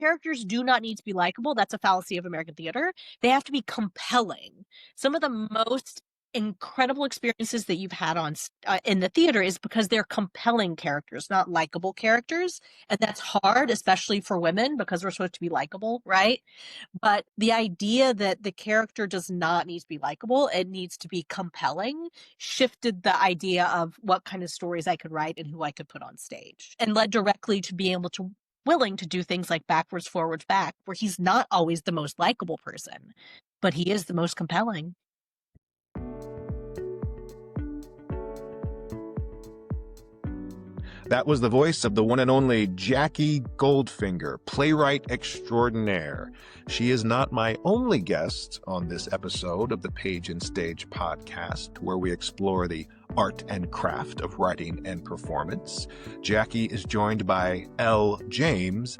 characters do not need to be likable. That's a fallacy of American theater. They have to be compelling. Some of the most incredible experiences that you've had in the theater is because they're compelling characters, not likable characters. And that's hard, especially for women, because we're supposed to be likable, right? But the idea that the character does not need to be likable, it needs to be compelling, shifted the idea of what kind of stories I could write and who I could put on stage, and led directly to being able to willing to do things like backwards, forwards, back, where he's not always the most likable person, but he is the most compelling. That was the voice of the one and only Jackie Goldfinger, playwright extraordinaire. She is not my only guest on this episode of the Page and Stage podcast, where we explore the art and craft of writing and performance. Jackie is joined by L. James,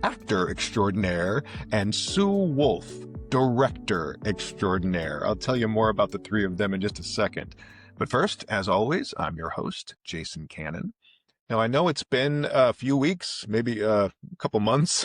actor extraordinaire, and Sue Wolf, director extraordinaire. I'll tell you more about the three of them in just a second. But first, as always, I'm your host, Jason Cannon. Now, I know it's been a few weeks, maybe a couple months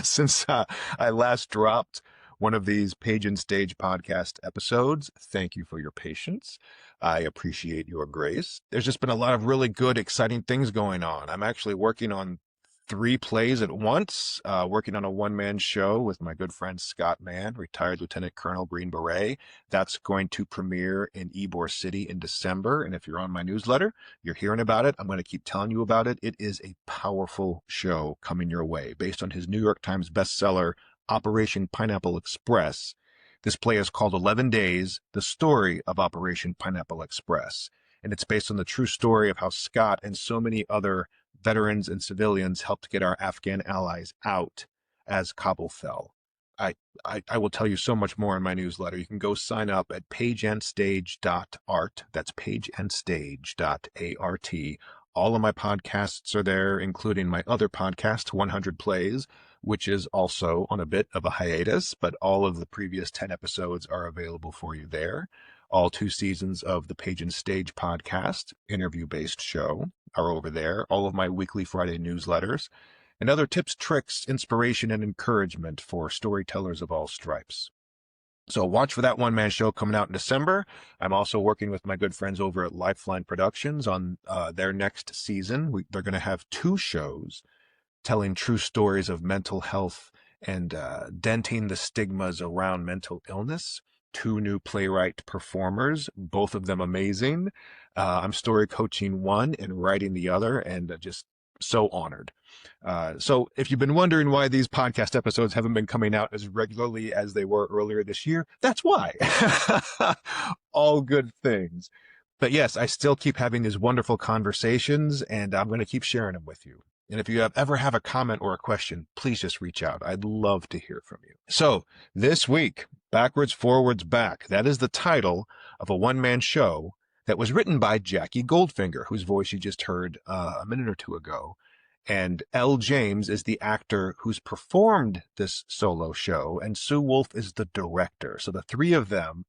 since I last dropped one of these Page and Stage podcast episodes. Thank you for your patience. I appreciate your grace. There's just been a lot of really good, exciting things going on. I'm actually working on 3 plays at once, working on a one-man show with my good friend Scott Mann, retired Lieutenant Colonel Green Beret. That's going to premiere in Ybor City in December. And if you're on my newsletter, you're hearing about it. I'm going to keep telling you about it. It is a powerful show coming your way. Based on his New York Times bestseller, Operation Pineapple Express, this play is called 11 Days, the Story of Operation Pineapple Express. And it's based on the true story of how Scott and so many other veterans and civilians helped get our Afghan allies out as Kabul fell. I will tell you so much more in my newsletter. You can go sign up at pageandstage.art. That's pageandstage.art. All of my podcasts are there, including my other podcast, 100 Plays, which is also on a bit of a hiatus, but all of the previous 10 episodes are available for you there. All 2 seasons of the Page and Stage podcast, interview-based show, are over there. All of my weekly Friday newsletters and other tips, tricks, inspiration, and encouragement for storytellers of all stripes. So watch for that one-man show coming out in December. I'm also working with my good friends over at Lifeline Productions on their next season. They're going to have 2 shows telling true stories of mental health and denting the stigmas around mental illness. 2 new playwright performers, both of them amazing. I'm story coaching one and writing the other, and just so honored. So if you've been wondering why these podcast episodes haven't been coming out as regularly as they were earlier this year, that's why. All good things. But yes, I still keep having these wonderful conversations, and I'm going to keep sharing them with you. And if you ever have a comment or a question, please just reach out. I'd love to hear from you. So this week, Backwards, Forwards, Back. That is the title of a one-man show that was written by Jackie Goldfinger, whose voice you just heard a minute or 2 ago. And L. James is the actor who's performed this solo show, and Sue Wolf is the director. So the 3 of them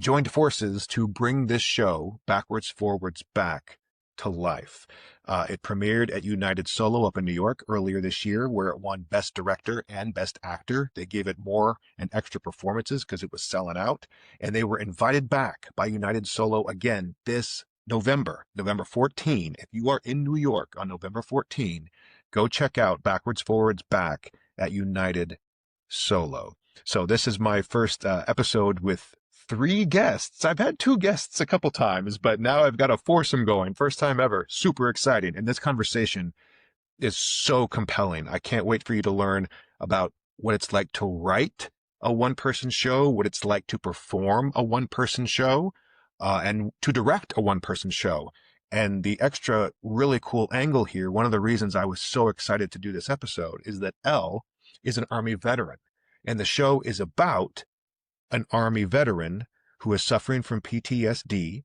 joined forces to bring this show, Backwards, Forwards, Back, to life. It premiered at United Solo up in New York earlier this year, where it won Best Director and Best Actor. They gave it more and extra performances because it was selling out. And they were invited back by United Solo again this November 14. If you are in New York on November 14, go check out Backwards, Forwards, Back at United Solo. So this is my first episode with 3 guests. I've had 2 guests a couple times, but now I've got a foursome going. First time ever. Super exciting. And this conversation is so compelling. I can't wait for you to learn about what it's like to write a one-person show, what it's like to perform a one-person show, and to direct a one-person show. And the extra really cool angle here, one of the reasons I was so excited to do this episode, is that Elle is an Army veteran. And the show is about an Army veteran who is suffering from PTSD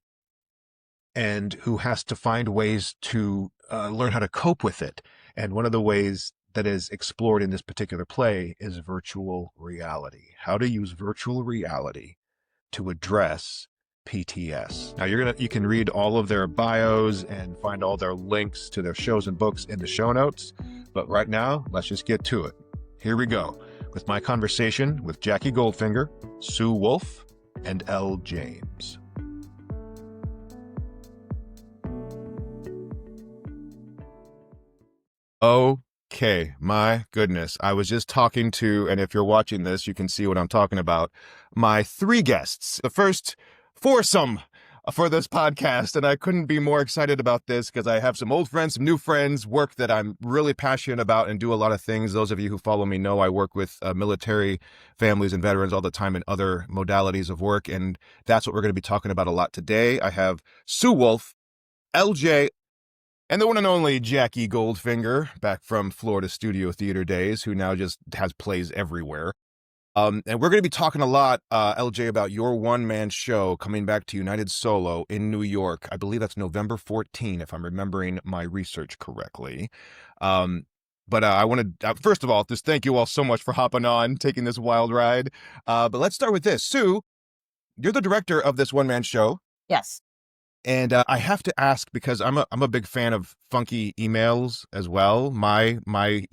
and who has to find ways to learn how to cope with it. And one of the ways that is explored in this particular play is virtual reality. How to use virtual reality to address PTS. Now you can read all of their bios and find all their links to their shows and books in the show notes. But right now, let's just get to it. here we go with my conversation with Jackie Goldfinger, Sue Wolf, and L. James. Okay, my goodness. I was just talking to, and if you're watching this, you can see what I'm talking about, my three guests, the first foursome for this podcast. And I couldn't be more excited about this because I have some old friends, some new friends, work that I'm really passionate about and do a lot of things. Those of you who follow me know I work with military families and veterans all the time in other modalities of work. And that's what we're going to be talking about a lot today. I have Sue Wolf, LJ, and the one and only Jackie Goldfinger, back from Florida Studio Theater days, who now just has plays everywhere. And we're going to be talking a lot, LJ, about your one-man show coming back to United Solo in New York. I believe that's November 14, if I'm remembering my research correctly. But I want to, first of all, just thank you all so much for hopping on, taking this wild ride. But let's start with this. Sue, you're the director of this one-man show. Yes. And I have to ask, because I'm a big fan of funky emails as well. My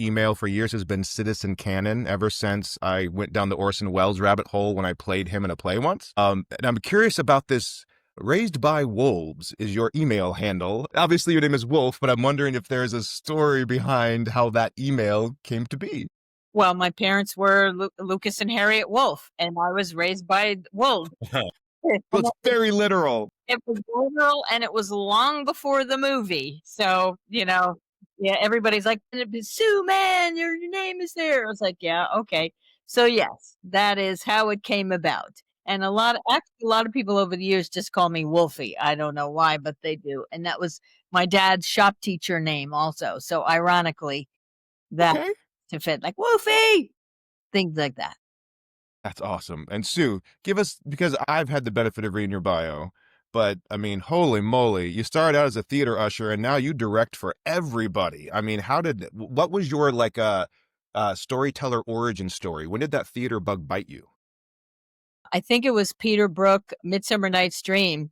email for years has been Citizen Canon ever since I went down the Orson Welles rabbit hole when I played him in a play once. And I'm curious about this. Raised by Wolves is your email handle. Obviously, your name is Wolf, but I'm wondering if there's a story behind how that email came to be. Well, my parents were Lucas and Harriet Wolf, and I was raised by wolves. Well, it's very literal. It was literal, and it was long before the movie. So, yeah, everybody's like, Sue, man, your name is there. I was like, yeah, okay. So, yes, that is how it came about. And a lot of people over the years just call me Wolfie. I don't know why, but they do. And that was my dad's shop teacher name also. So, ironically, that to fit like Wolfie, things like that. That's awesome. And Sue, give us, because I've had the benefit of reading your bio, but I mean, holy moly, you started out as a theater usher and now you direct for everybody. I mean, what was your storyteller origin story? When did that theater bug bite you? I think it was Peter Brook, Midsummer Night's Dream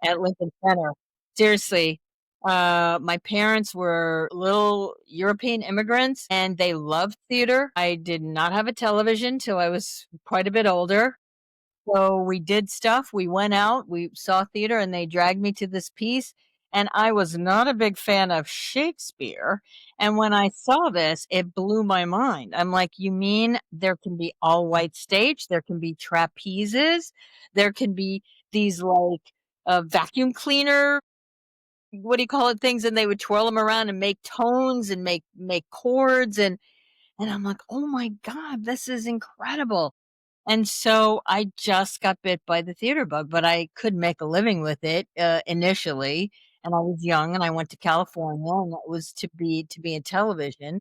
at Lincoln Center. Seriously. My parents were little European immigrants and they loved theater. I did not have a television till I was quite a bit older. So we did stuff. We went out, we saw theater, and they dragged me to this piece. And I was not a big fan of Shakespeare. And when I saw this, it blew my mind. I'm like, you mean there can be all white stage? There can be trapezes? There can be these vacuum cleaner, what do you call it, things, and they would twirl them around and make tones and make chords, and I'm like, oh my God, this is incredible. And so I just got bit by the theater bug, but I could make a living with it initially. And I was young and I went to California, and that was to be in television.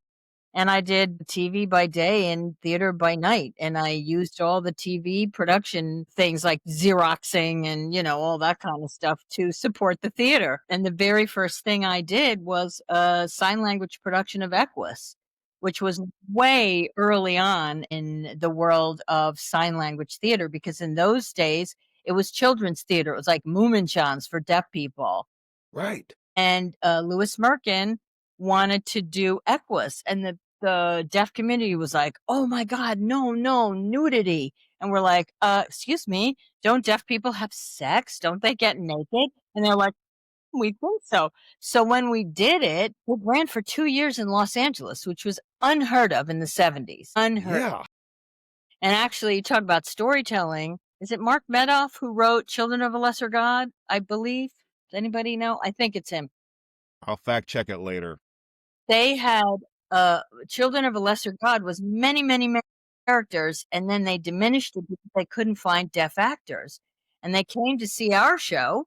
And I did TV by day and theater by night. And I used all the TV production things like Xeroxing and, all that kind of stuff to support the theater. And the very first thing I did was a sign language production of Equus, which was way early on in the world of sign language theater, because in those days, it was children's theater. It was like Moominchans for deaf people. Right. And Louis Merkin wanted to do Equus, and the deaf community was like, oh my God, no, nudity. And we're like, excuse me, don't deaf people have sex? Don't they get naked? And they're like, we think so. So when we did it, it ran for 2 years in Los Angeles, which was unheard of in the 70s. Unheard of. And actually, you talk about storytelling. Is it Mark Medoff who wrote Children of a Lesser God, I believe? Does anybody know? I think it's him. I'll fact check it later. They had Children of a Lesser God was many, many, many characters, and then they diminished it because they couldn't find deaf actors. And they came to see our show,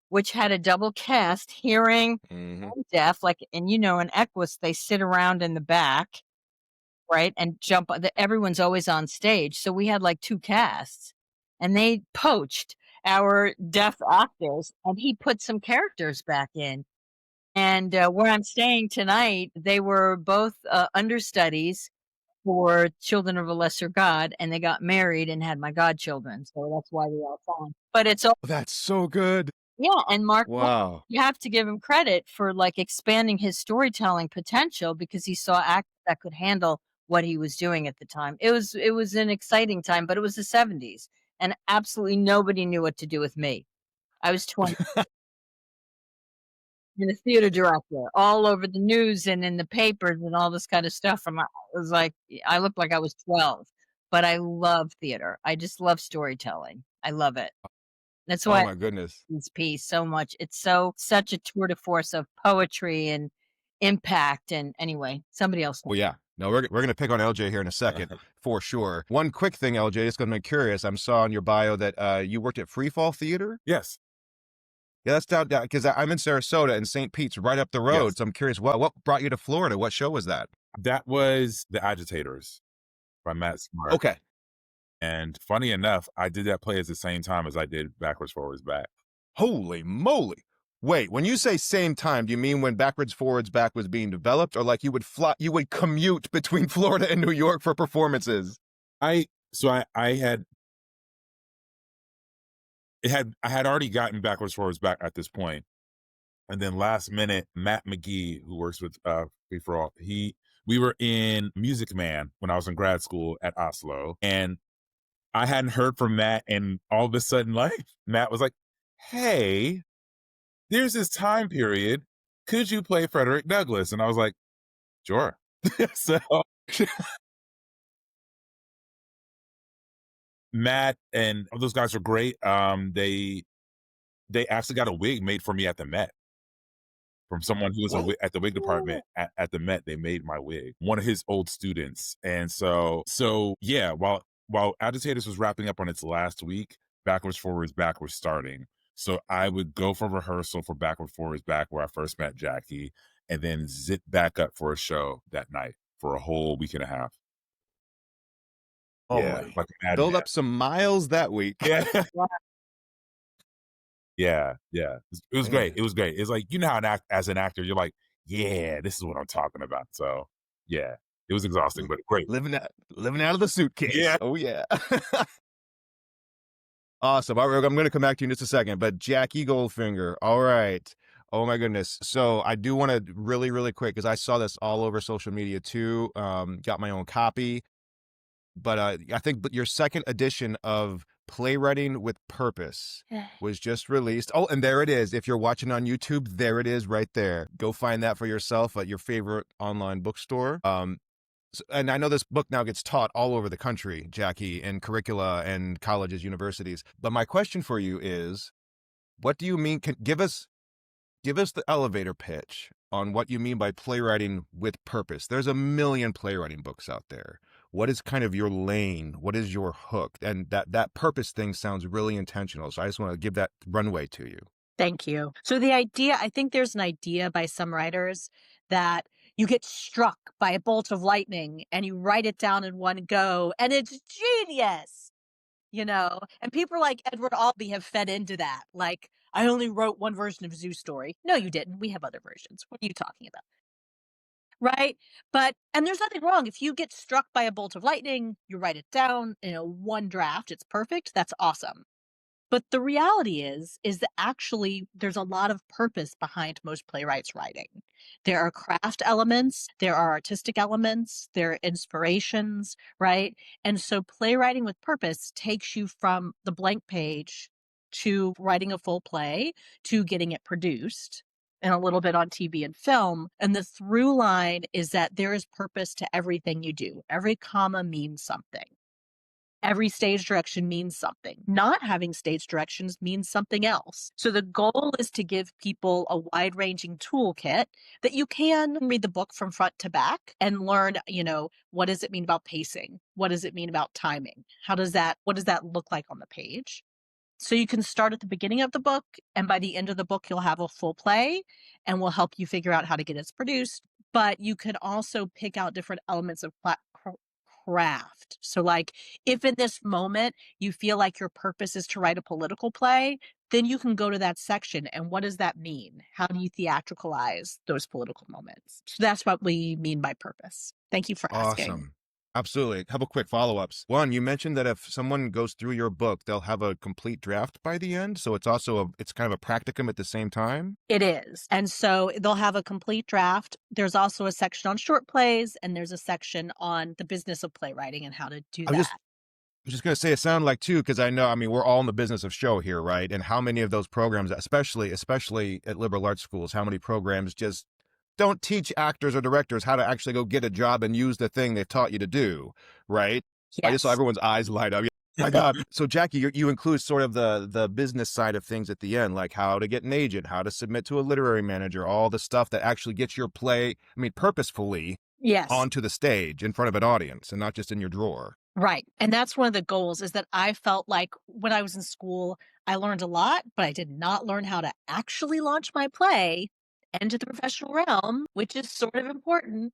which had a double cast, hearing and deaf, and in Equus, they sit around in the back, right, and jump. Everyone's always on stage. So we had 2 casts, and they poached our deaf actors, and he put some characters back in. And where I'm staying tonight, they were both understudies for Children of a Lesser God, and they got married and had my godchildren. So that's why we all found. But it's all that's so good. Yeah, and Mark, wow, you have to give him credit for expanding his storytelling potential, because he saw actors that could handle what he was doing at the time. It was an exciting time, but it was the 70s, and absolutely nobody knew what to do with me. I was 20 and a theater director all over the news and in the papers and all this kind of stuff. And I was like, I looked like I was 12, but I love theater. I just love storytelling. I love it. That's why Oh I my goodness. love this piece so much. It's such a tour de force of poetry and impact. And anyway, somebody else. Well, yeah. No, we're gonna pick on LJ here in a second for sure. One quick thing, LJ, just gonna make curious. I saw in your bio that you worked at Freefall Theater. Yes. Yeah, that's down because I'm in Sarasota and St. Pete's right up the road. Yes. So I'm curious, what brought you to Florida? What show was that? That was The Agitators by Matt Smart. Okay. And funny enough, I did that play at the same time as I did Backwards, Forwards, Back. Holy moly. Wait, when you say same time, do you mean when Backwards, Forwards, Back was being developed, or like you would commute between Florida and New York for performances? I had already gotten Backwards, Forwards, Back at this point. And then last minute, Matt McGee, who works with Free for All, we were in Music Man when I was in grad school at Oslo, and I hadn't heard from Matt, and all of a sudden, like, Matt was like, "Hey, there's this time period. Could you play Frederick Douglass?" And I was like, "Sure." So Matt and all those guys are great. They actually got a wig made for me at the Met from someone who was at the wig department at the Met. They made my wig, one of his old students. And so yeah, while Agitators was wrapping up on its last week, Backwards, Forwards, Back was starting. So I would go for rehearsal for Backwards, Forwards, Back, where I first met Jackie, and then zip back up for a show that night for a whole week and a half. Oh Yeah, my. like a madman. Build up some miles that week. Yeah. Yeah. It was great. It was great. It's like, you know how as an actor, you're like, yeah, this is what I'm talking about. So yeah, it was exhausting, but great. Living out of the suitcase. Yeah. Oh yeah. Awesome. All right, I'm going to come back to you in just a second, but Jackie Goldfinger. All right. Oh my goodness. So I do want to really, really quick, because I saw this all over social media too. Got my own copy, but I think your second edition of Playwriting with Purpose was just released. Oh, and there it is. If you're watching on YouTube, there it is right there. Go find that for yourself at your favorite online bookstore. And I know this book now gets taught all over the country, Jackie, in curricula and colleges, universities. But my question for you is, what do you mean? Give us the elevator pitch on what you mean by playwriting with purpose. There's a million playwriting books out there. What is kind of your lane? What is your hook? And that purpose thing sounds really intentional. So I just want to give that runway to you. Thank you. So the idea, I think there's an idea by some writers that you get struck by a bolt of lightning and you write it down in one go and it's genius, and people like Edward Albee have fed into that. Like, I only wrote one version of Zoo Story. No, you didn't. We have other versions. What are you talking about? Right? And there's nothing wrong. If you get struck by a bolt of lightning, you write it down in one draft. It's perfect. That's awesome. But the reality is that actually there's a lot of purpose behind most playwrights' writing. There are craft elements, there are artistic elements, there are inspirations, right? And so playwriting with purpose takes you from the blank page to writing a full play to getting it produced and a little bit on TV and film. And the through line is that there is purpose to everything you do. Every comma means something. Every stage direction means something. Not having stage directions means something else. So the goal is to give people a wide-ranging toolkit that you can read the book from front to back and learn, what does it mean about pacing? What does it mean about timing? What does that look like on the page? So you can start at the beginning of the book, and by the end of the book, you'll have a full play, and we'll help you figure out how to get it produced. But you can also pick out different elements of craft. So like, if in this moment you feel like your purpose is to write a political play, then you can go to that section. And what does that mean? How do you theatricalize those political moments? So that's what we mean by purpose. Thank you for asking. Awesome. Absolutely. A couple quick follow-ups. One, you mentioned that if someone goes through your book, they'll have a complete draft by the end. So it's also it's kind of a practicum at the same time. It is. And so they'll have a complete draft. There's also a section on short plays, and there's a section on the business of playwriting and how to do I was that. just going to say it sounded like too, because I know, I mean, we're all in the business of show here, right? And how many of those programs, especially at liberal arts schools, how many programs just don't teach actors or directors how to actually go get a job and use the thing they've taught you to do, right? I just saw Yes. everyone's eyes light up. My God. So Jackie, you include sort of the business side of things at the end, like how to get an agent, how to submit to a literary manager, all the stuff that actually gets your play, I mean, purposefully Yes. onto the stage in front of an audience and not just in your drawer. Right. And that's one of the goals, is that I felt like when I was in school, I learned a lot, but I did not learn how to actually launch my play into the professional realm, which is sort of important,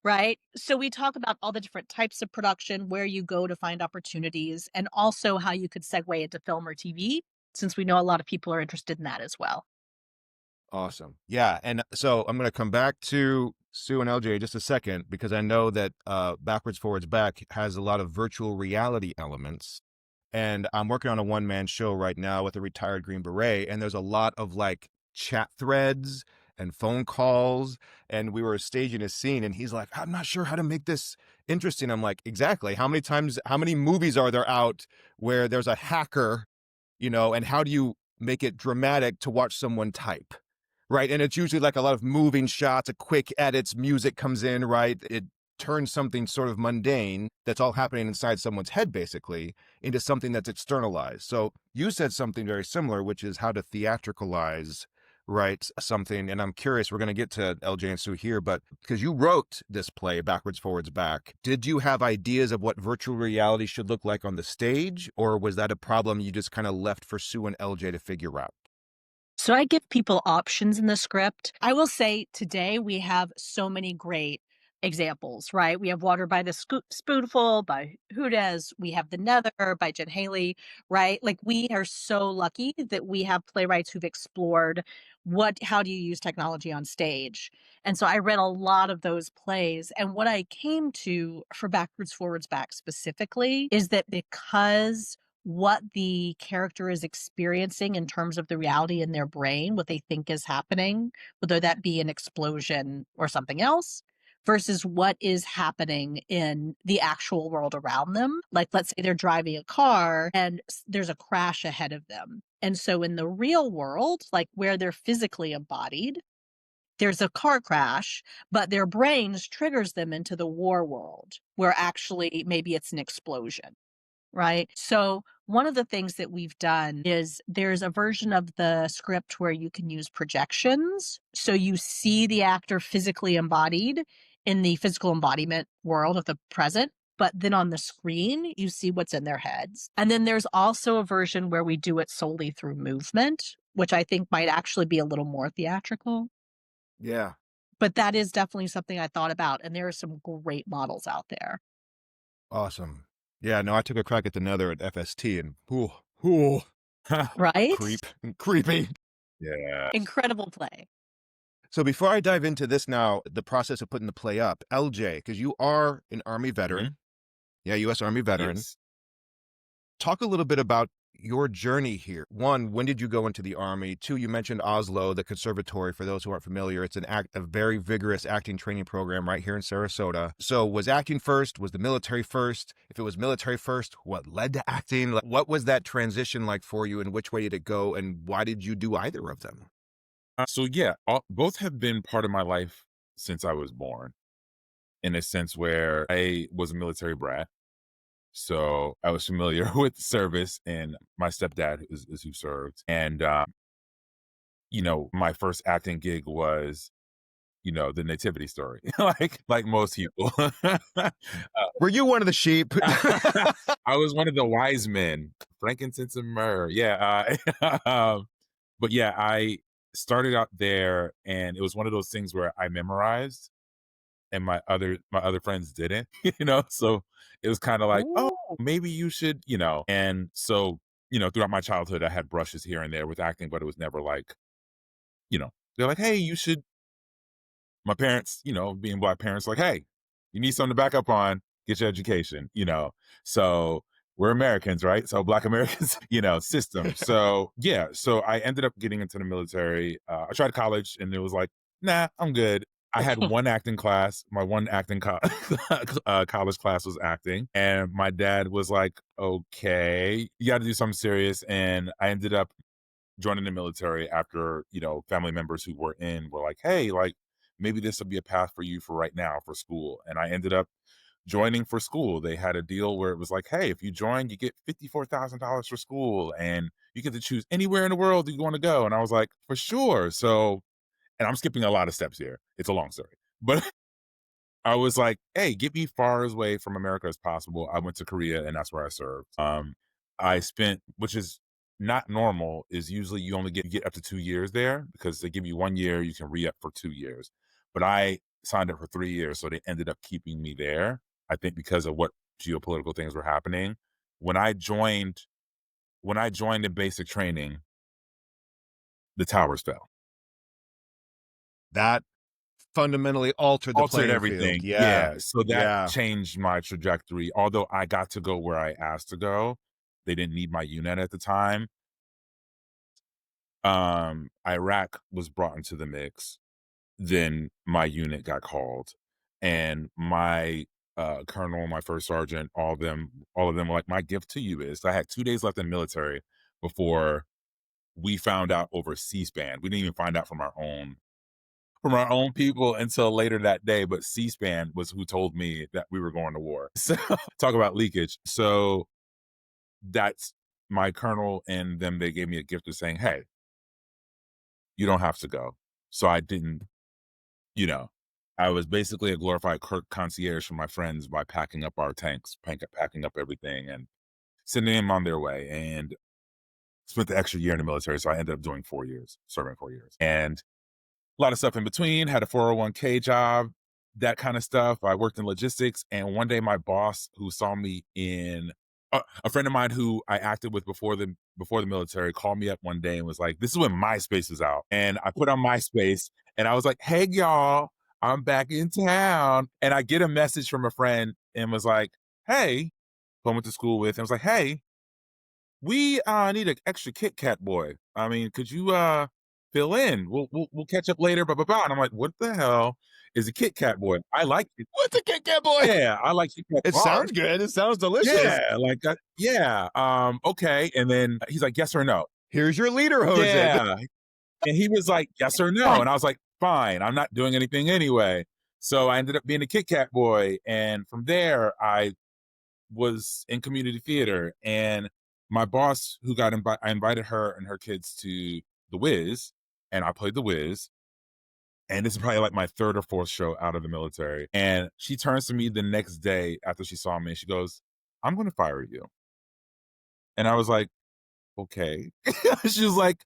right? So we talk about all the different types of production, where you go to find opportunities, and also how you could segue into film or TV, since we know a lot of people are interested in that as well. Awesome. Yeah. And so I'm going to come back to Sue and LJ just a second, because I know that Backwards Forwards Back has a lot of virtual reality elements. And I'm working on a one-man show right now with a retired Green Beret. And there's a lot of like chat threads and phone calls. And we were staging a scene and he's like, I'm not sure how to make this interesting. I'm like, exactly. How many movies are there out where there's a hacker, and how do you make it dramatic to watch someone type? Right. And it's usually like a lot of moving shots, a quick edits, music comes in, right? It turns something sort of mundane that's all happening inside someone's head, basically, into something that's externalized. So you said something very similar, which is how to theatricalize, right, something. And I'm curious, we're going to get to LJ and Sue here, but because you wrote this play, Backwards Forwards Back, did you have ideas of what virtual reality should look like on the stage? Or was that a problem you just kind of left for Sue and LJ to figure out? So I give people options in the script. I will say today we have so many great examples, right? We have Water by the Spoonful by Hudes. We have The Nether by Jen Haley, right? Like, we are so lucky that we have playwrights who've explored how do you use technology on stage. And so I read a lot of those plays. And what I came to for Backwards Forwards Back specifically is that because what the character is experiencing in terms of the reality in their brain, what they think is happening, whether that be an explosion or something else, versus what is happening in the actual world around them. Like, let's say they're driving a car and there's a crash ahead of them. And so in the real world, like where they're physically embodied, there's a car crash, but their brains triggers them into the war world, where actually maybe it's an explosion. Right. So one of the things that we've done is there's a version of the script where you can use projections. So you see the actor physically embodied in the physical embodiment world of the present, but then on the screen, you see what's in their heads. And then there's also a version where we do it solely through movement, which I think might actually be a little more theatrical. Yeah. But that is definitely something I thought about. And there are some great models out there. Awesome. Yeah, no, I took a crack at the Nether at FST and Right? creepy. Yeah. Incredible play. So before I dive into this now, the process of putting the play up, LJ, because you are an Army veteran. Yeah, U.S. Army veteran. Yes. Talk a little bit about your journey here. One, when did you go into the Army? Two, you mentioned Oslo, the conservatory. For those who aren't familiar, it's a very vigorous acting training program right here in Sarasota. So was acting first? Was the military first? If it was military first, what led to acting? Like, what was that transition like for you, and which way did it go, and why did you do either of them? So yeah, both have been part of my life since I was born, in a sense where I was a military brat. So I was familiar with service, and my stepdad is who served. And, my first acting gig was, the nativity story, like most people. Were you one of the sheep? I was one of the wise men, frankincense and myrrh. Yeah. But yeah, I started out there, and it was one of those things where I memorized and my other friends didn't, so it was kind of like, oh, Ooh. maybe you should, and so, throughout my childhood I had brushes here and there with acting, but it was never like, they're like, hey, you should, my parents, being Black parents, like, hey, you need something to back up on, get your education, So we're Americans, right? So Black Americans, system. So yeah, so I ended up getting into the military. I tried college and it was like, nah, I'm good. I had one acting class. My one acting college class was acting. And my dad was like, okay, you got to do something serious. And I ended up joining the military after, family members who were in were like, hey, like maybe this will be a path for you for right now for school. And I ended up joining for school. They had a deal where it was like, hey, if you join, you get $54,000 for school and you get to choose anywhere in the world you want to go. And I was like, for sure. So, and I'm skipping a lot of steps here. It's a long story. But I was like, hey, get me far away from America as possible. I went to Korea and that's where I served. I spent, which is not normal, is usually you only get up to 2 years there because they give you 1 year, you can re up for 2 years. But I signed up for 3 years, so they ended up keeping me there. I think because of what geopolitical things were happening. When I joined, in basic training, the towers fell. That fundamentally altered the Altered playing field. everything. Yeah. Yeah, so that Yeah. changed my trajectory. Although I got to go where I asked to go, they didn't need my unit at the time. Iraq was brought into the mix. Then my unit got called, and my colonel, my first sergeant, all of them were like, my gift to you is I had 2 days left in the military before we found out over C-SPAN. We didn't even find out from our own people until later that day, but C-SPAN was who told me that we were going to war. So talk about leakage. So that's my colonel and them. They gave me a gift of saying, hey, you don't have to go. So I didn't, you know, I was basically a glorified concierge for my friends by packing up our tanks, packing up everything and sending them on their way, and spent the extra year in the military. So I ended up doing 4 years, serving 4 years. And a lot of stuff in between, had a 401k job, that kind of stuff. I worked in logistics. And one day my boss who saw me in a friend of mine who I acted with before the military called me up one day and was like, this is when MySpace was out. And I put on MySpace and I was like, hey y'all, I'm back in town. And I get a message from a friend and was like, hey, who I went to school with, and was like, hey, we need an extra Kit Kat boy. I mean, could you fill in? We'll catch up later, blah blah blah. And I'm like, what the hell is a Kit Kat boy? I like it. What's a Kit Kat boy? Yeah, I like Kit Kat It bars. sounds good. It sounds delicious. Yeah, like yeah. Okay. And then he's like, yes or no. Here's your leader hose. Yeah. And he was like, yes or no. And I was like, fine, I'm not doing anything anyway. So I ended up being a Kit Kat boy. And from there, I was in community theater. And my boss, who got invited, I invited her and her kids to The Wiz, and I played The Wiz. And this is probably like my third or fourth show out of the military. And she turns to me the next day after she saw me and she goes, I'm going to fire you. And I was like, okay. She was like,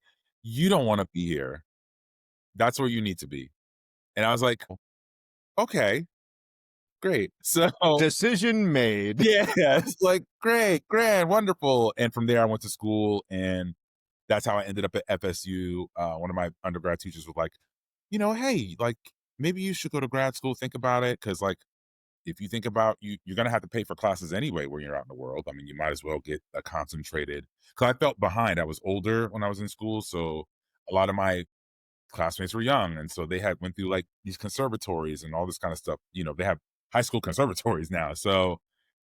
you don't want to be here. That's where you need to be. And I was like, okay, great. So Decision made. yeah, it's like, great, grand, wonderful. And from there I went to school, and that's how I ended up at FSU. One of my undergrad teachers was like, hey, like maybe you should go to grad school, think about it. Cause like, if you think about you're going to have to pay for classes anyway when you're out in the world. I mean, you might as well get a concentrated, cause I felt behind. I was older when I was in school. So a lot of my classmates were young. And so they went through like these conservatories and all this kind of stuff. They have high school conservatories now. So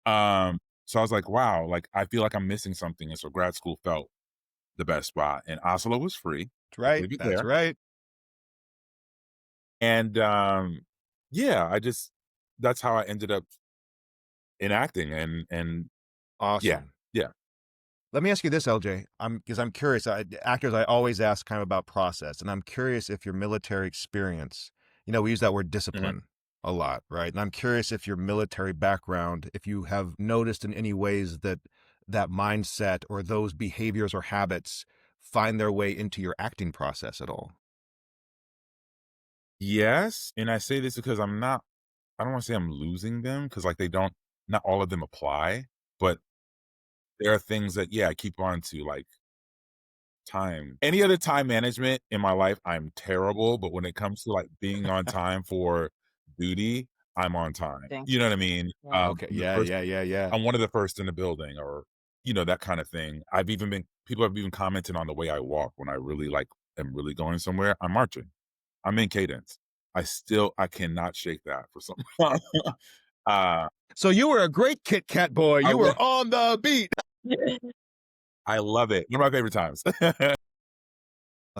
I was like, wow, like I feel like I'm missing something. And so grad school felt the best spot. And Oslo was free. That's right. That's right. And yeah, that's how I ended up in acting, and Awesome. yeah. Let me ask you this, LJ. Because I'm curious. Actors, I always ask kind of about process, and I'm curious if your military experience. We use that word discipline a lot, right? And I'm curious if your military background, if you have noticed in any ways that mindset or those behaviors or habits find their way into your acting process at all. Yes, and I say this because I don't want to say I'm losing them, because like not all of them apply, but there are things that I keep on to, like time. Any other time management in my life, I'm terrible, but when it comes to like being on time for duty, I'm on time. Thank You know what I mean? Yeah. Okay. I'm the Yeah, first yeah, yeah, yeah. I'm one of the first in the building, or, that kind of thing. People have even commented on the way I walk when I really, am really going somewhere. I'm marching. I'm in cadence. I cannot shake that for some uh, So you were a great Kit Kat boy. I You lo were on the beat. I love it. One of my favorite times.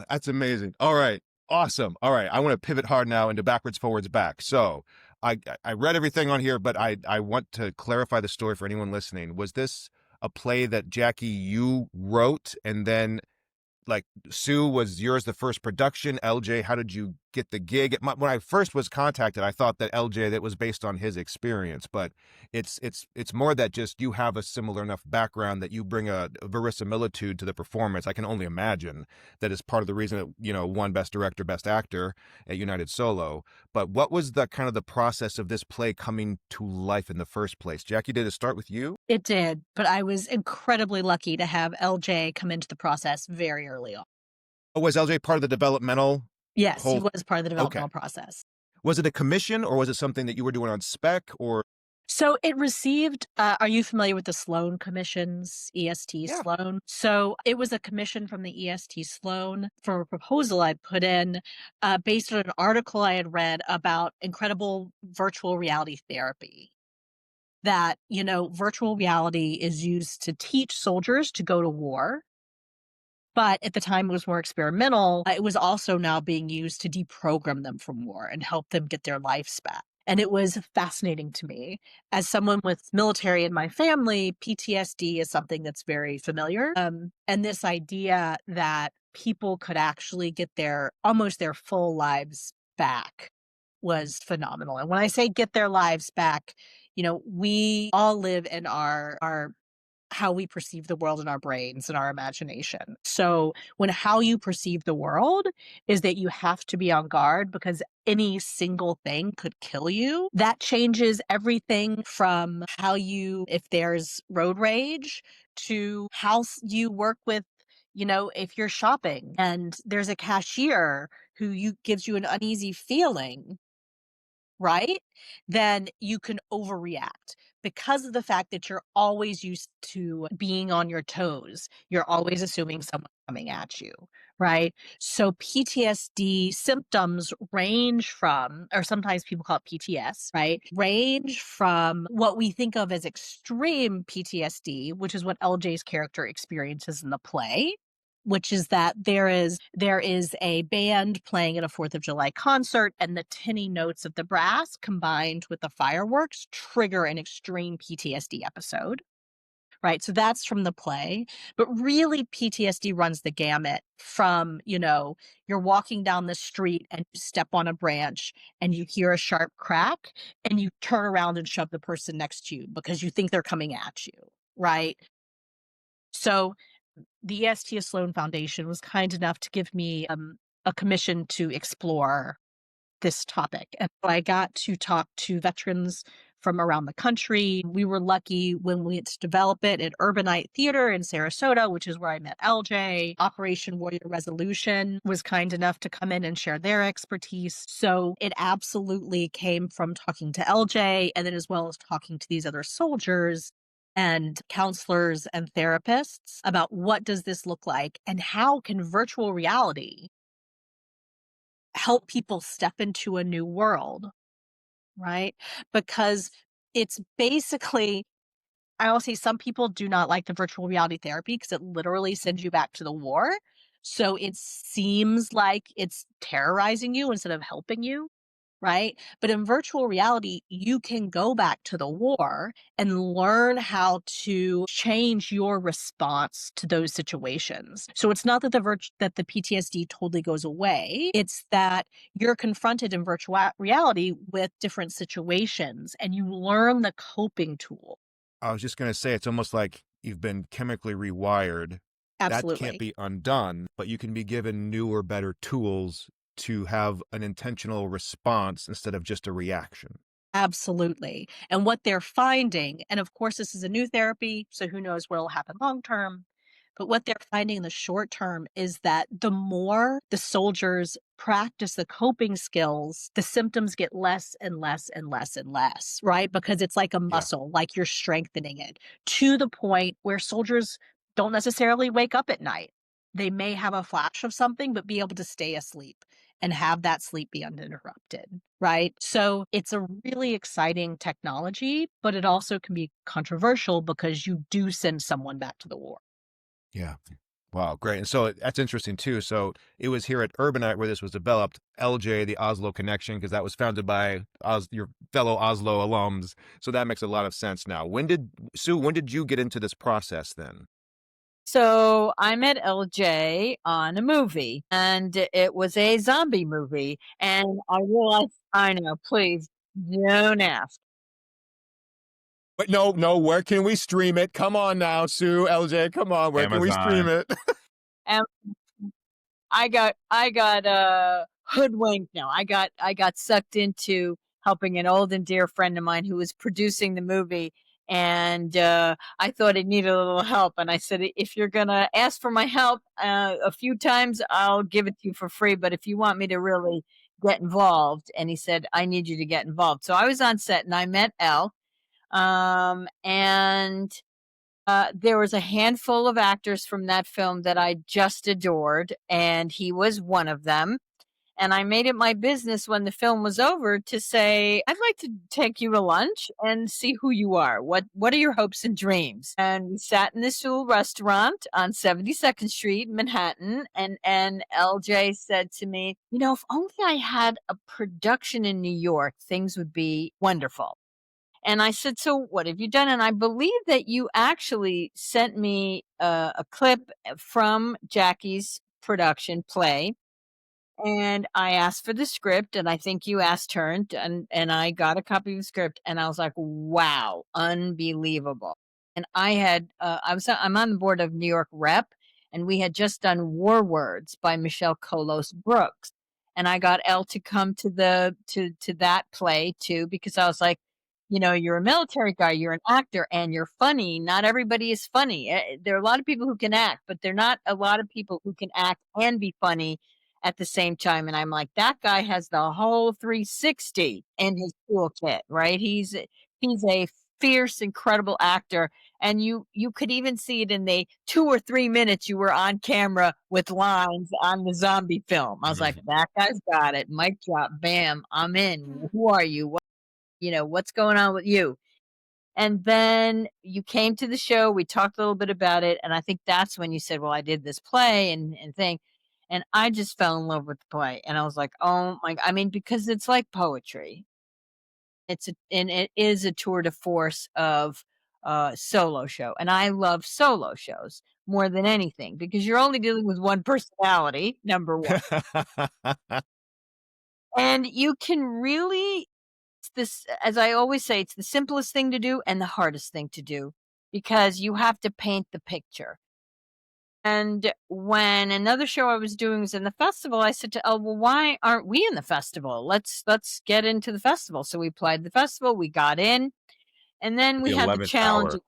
That's amazing. All right. Awesome. All right. I want to pivot hard now into backwards, forwards, back. So I read everything on here, but I want to clarify the story for anyone listening. Was this a play that Jackie, you wrote, and then like Sue, was yours the first production? LJ, how did you get the gig? When I first was contacted, I thought that LJ, that was based on his experience, but it's more that just you have a similar enough background that you bring a verisimilitude to the performance. I can only imagine that is part of the reason that won Best Director, Best Actor at United Solo. But what was the kind of the process of this play coming to life in the first place? Jackie, did it start with you? It did, but I was incredibly lucky to have LJ come into the process very early on. Oh, was LJ part of the developmental Yes, he whole? was part of the Okay. developmental process. Was it a commission, or was it something that you were doing on spec, or? So it received, are you familiar with the Sloan Commissions, EST Yeah. Sloan? So it was a commission from the EST Sloan for a proposal I put in based on an article I had read about incredible virtual reality therapy. That, virtual reality is used to teach soldiers to go to war. But at the time it was more experimental. It was also now being used to deprogram them from war and help them get their lives back. And it was fascinating to me. As someone with military in my family, PTSD is something that's very familiar. And this idea that people could actually get almost their full lives back was phenomenal. And when I say get their lives back, we all live in our how we perceive the world in our brains and our imagination. So when how you perceive the world is that you have to be on guard because any single thing could kill you, that changes everything from if there's road rage, to how you work with, if you're shopping and there's a cashier who gives you an uneasy feeling, right? Then you can overreact because of the fact that you're always used to being on your toes. You're always assuming someone's coming at you, right? So PTSD symptoms range from, or sometimes people call it PTS, right? Range from what we think of as extreme PTSD, which is what LJ's character experiences in the play, which is that there is a band playing at a 4th of July concert, and the tinny notes of the brass combined with the fireworks trigger an extreme PTSD episode, right? So that's from the play. But really, PTSD runs the gamut from, you're walking down the street and you step on a branch and you hear a sharp crack and you turn around and shove the person next to you because you think they're coming at you, right? So the EST Sloan Foundation was kind enough to give me a commission to explore this topic. And I got to talk to veterans from around the country. We were lucky when we had to develop it at Urbanite Theater in Sarasota, which is where I met LJ. Operation Warrior Resolution was kind enough to come in and share their expertise. So it absolutely came from talking to LJ, and then as well as talking to these other soldiers and counselors and therapists about what does this look like and how can virtual reality help people step into a new world, right? Because it's basically, I will say some people do not like the virtual reality therapy because it literally sends you back to the war. So it seems like it's terrorizing you instead of helping you, right? But in virtual reality, you can go back to the war and learn how to change your response to those situations. So it's not that that the PTSD totally goes away. It's that you're confronted in virtual reality with different situations and you learn the coping tool. I was just going to say, it's almost like you've been chemically rewired. That can't Absolutely. be undone, but you can be given newer, better tools to have an intentional response instead of just a reaction. Absolutely. And what they're finding, and of course, this is a new therapy, so who knows what will happen long term, But what they're finding in the short term is that the more the soldiers practice the coping skills, the symptoms get less and less and less and less, right? Because it's like a Yeah. muscle, like you're strengthening it to the point where soldiers don't necessarily wake up at night. They may have a flash of something, but be able to stay asleep and have that sleep be uninterrupted, right? So it's a really exciting technology, but it also can be controversial because you do send someone back to the war. Yeah. Wow, great. And so that's interesting too. So it was here at Urbanite where this was developed, LJ, the Oslo Connection, because that was founded by your fellow Oslo alums. So that makes a lot of sense now. Sue, when did you get into this process then? So I met LJ on a movie, and it was a zombie movie. And I realized, I know, please don't ask. But no, where can we stream it? Come on now, Sue, LJ, come on, where can we stream Amazon. it? And I got hoodwinked. No, I got sucked into helping an old and dear friend of mine who was producing the movie, and I thought he needed a little help, and I said, if you're gonna ask for my help a few times, I'll give it to you for free, but if you want me to really get involved, and he said, I need you to get involved. So I was on set and I met Elle, and there was a handful of actors from that film that I just adored, and he was one of them. And I made it my business when the film was over to say, I'd like to take you to lunch and see who you are. What are your hopes and dreams? And we sat in this little restaurant on 72nd Street, Manhattan, and LJ said to me, if only I had a production in New York, things would be wonderful. And I said, so what have you done? And I believe that you actually sent me a clip from Jackie's production play. And I asked for the script, and I think you asked her, and I got a copy of the script, and I was like, wow, unbelievable. And I'm on the board of New York Rep, and we had just done War Words by Michelle Colos Brooks. And I got Elle to come to that play too, because I was like, you're a military guy, you're an actor, and you're funny. Not everybody is funny. There are a lot of people who can act, but there are not a lot of people who can act and be funny at the same time. And I'm like, that guy has the whole 360 in his toolkit, right? He's a fierce, incredible actor. And you could even see it in the 2 or 3 minutes you were on camera with lines on the zombie film. I was like, that guy's got it. Mic drop, bam, I'm in. Who are you? What's going on with you? And then you came to the show, we talked a little bit about it, and I think that's when you said, well, I did this play and thing. And I just fell in love with the play. And I was like, oh my, I mean, because it's like poetry. And it is a tour de force of solo show. And I love solo shows more than anything because you're only dealing with one personality, number one. And you can really, this, as I always say, it's the simplest thing to do and the hardest thing to do because you have to paint the picture. And when another show I was doing was in the festival, I said to Elle, well, why aren't we in the festival? Let's get into the festival. So we applied the festival, we got in, and then we had the 11th challenge hour.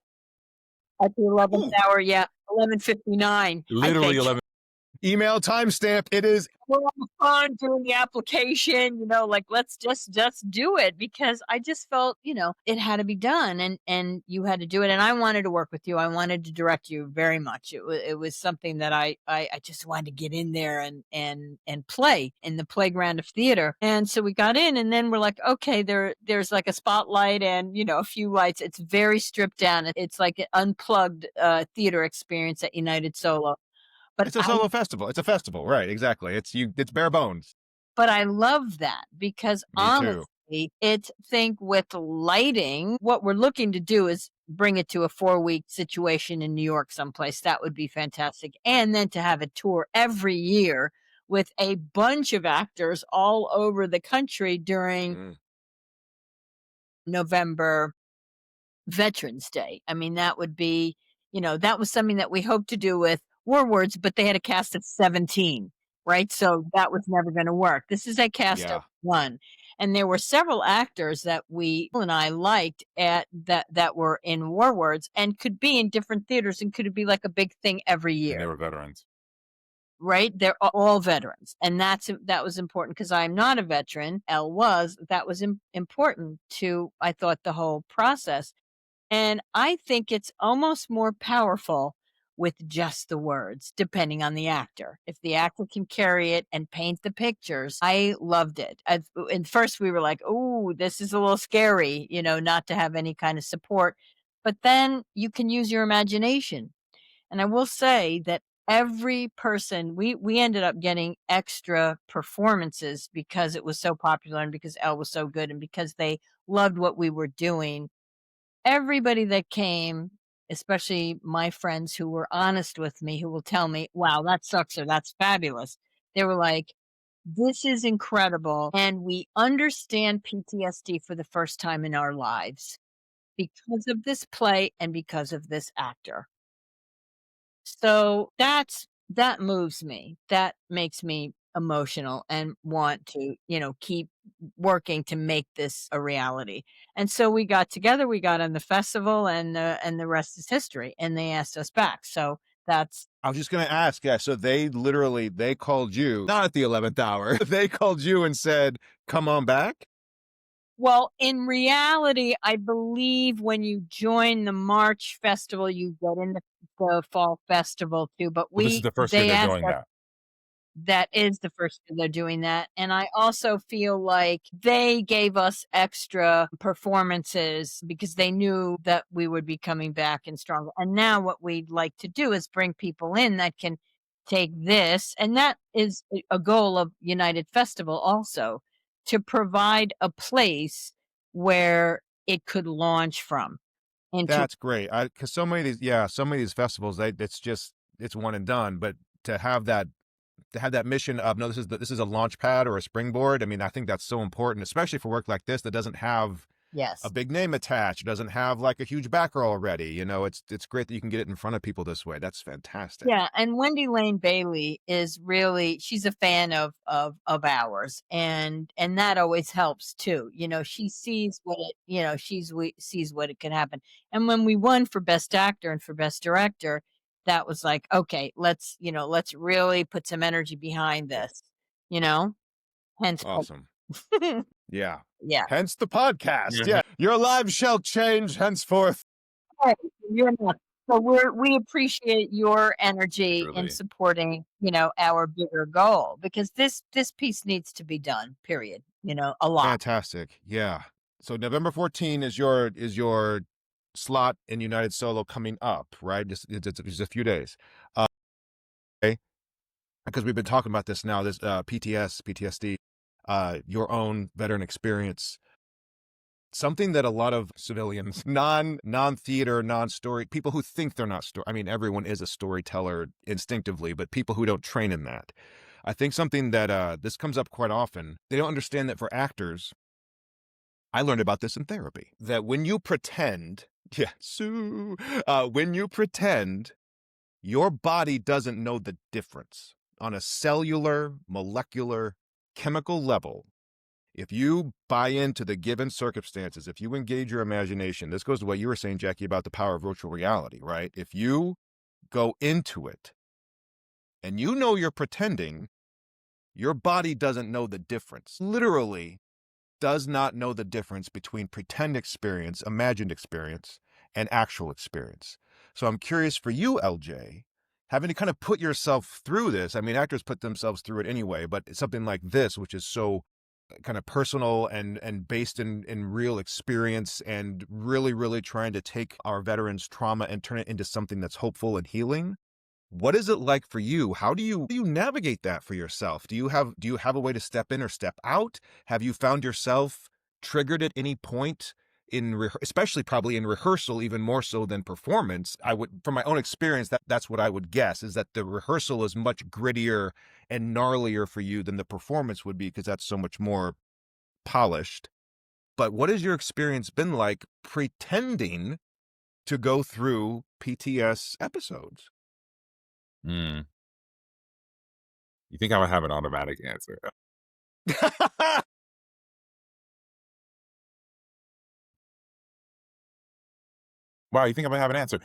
at the 11th hour. Yeah, 11:59. Literally 11. Email timestamp. It is. We're on the phone doing the application, like let's just do it because I just felt, it had to be done and you had to do it. And I wanted to work with you. I wanted to direct you very much. It was something that I just wanted to get in there and play in the playground of theater. And so we got in and then we're like, okay, there's like a spotlight and, a few lights. It's very stripped down. It's like an unplugged theater experience at United Solo. But It's a solo festival. It's a festival, right? Exactly. It's bare bones. But I love that because honestly, think with lighting, what we're looking to do is bring it to a 4-week situation in New York someplace. That would be fantastic. And then to have a tour every year with a bunch of actors all over the country during November Veterans Day. I mean, that would be, that was something that we hoped to do with War Words, but they had a cast of 17, right? So that was never going to work. This is a cast of 1. And there were several actors that we and I liked at that were in War Words and could be in different theaters and could be like a big thing every And they year. were veterans. Right? They're all veterans. And that was important because I'm not a veteran. Elle was. That was important to, I thought, the whole process. And I think it's almost more powerful with just the words, depending on the actor. If the actor can carry it and paint the pictures, I loved it. And first we were like, oh, this is a little scary, not to have any kind of support. But then you can use your imagination. And I will say that every person we ended up getting extra performances because it was so popular and because Elle was so good and because they loved what we were doing. Everybody that came, especially my friends who were honest with me, who will tell me, wow, that sucks or that's fabulous. They were like, this is incredible. And we understand PTSD for the first time in our lives because of this play and because of this actor. So that moves me. That makes me emotional and want to, keep working to make this a reality. And so we got together, we got on the festival and the rest is history. And they asked us back. So that's I was just going to ask. Yeah. So they called you, not at the 11th hour. They called you and said, come on back. well, in reality, I believe when you join the March festival, you get into the fall festival too. But Well, this is the first year they they're asked doing us. that. That is the first year they're doing that, and I also feel like they gave us extra performances because they knew that we would be coming back and stronger, and now what we'd like to do is bring people in that can take this, and that is a goal of United Festival also, to provide a place where it could launch from into. That's great. Because so many of these festivals, it's one and done. But to have that mission of, no, this is a launch pad or a springboard. I mean, I think that's so important, especially for work like this that doesn't have Yes. a big name attached, doesn't have like a huge back row already. It's great that you can get it in front of people this way. That's fantastic. Yeah, and Wendy Lane Bailey is really, she's a fan of ours, and that always helps too. She sees what it, sees what it can happen. And when we won for best actor and for best director, that was like, okay, let's really put some energy behind this, you know? Hence Awesome. Yeah. yeah. Hence the podcast. Mhm. Yeah. Your lives shall change henceforth. Right, you're not. So we appreciate your energy in Truly. supporting, our bigger goal because this piece needs to be done. Period. A lot. Fantastic. Yeah. So November 14 is your slot in United Solo coming up, right? Just a few days. Okay. Because we've been talking about this now, this PTSD, your own veteran experience. Something that a lot of civilians, non-theater, non-story, people who think they're not story. I mean, everyone is a storyteller instinctively, but people who don't train in that. I think something that this comes up quite often. They don't understand that for actors, I learned about this in therapy, that when you pretend, when you pretend, your body doesn't know the difference on a cellular, molecular, chemical level. If you buy into the given circumstances, if you engage your imagination, this goes to what you were saying, Jackie, about the power of virtual reality, right? If you go into it and you know you're pretending, your body doesn't know the difference. Literally does not know the difference between pretend experience, imagined experience, and actual experience. So I'm curious for you, LJ, having to kind of put yourself through this. I mean, actors put themselves through it anyway, but something like this, which is so kind of personal and based in real experience and really, really trying to take our veterans' trauma and turn it into something that's hopeful and healing. What is it like for you? How do you navigate that for yourself? Do you have a way to step in or step out? Have you found yourself triggered at any point especially probably in rehearsal, even more so than performance? I would, from my own experience, that's what I would guess, is that the rehearsal is much grittier and gnarlier for you than the performance would be, because that's so much more polished. But what has your experience been like pretending to go through PTS episodes? You think I would have an automatic answer? Wow, you think I might have an answer?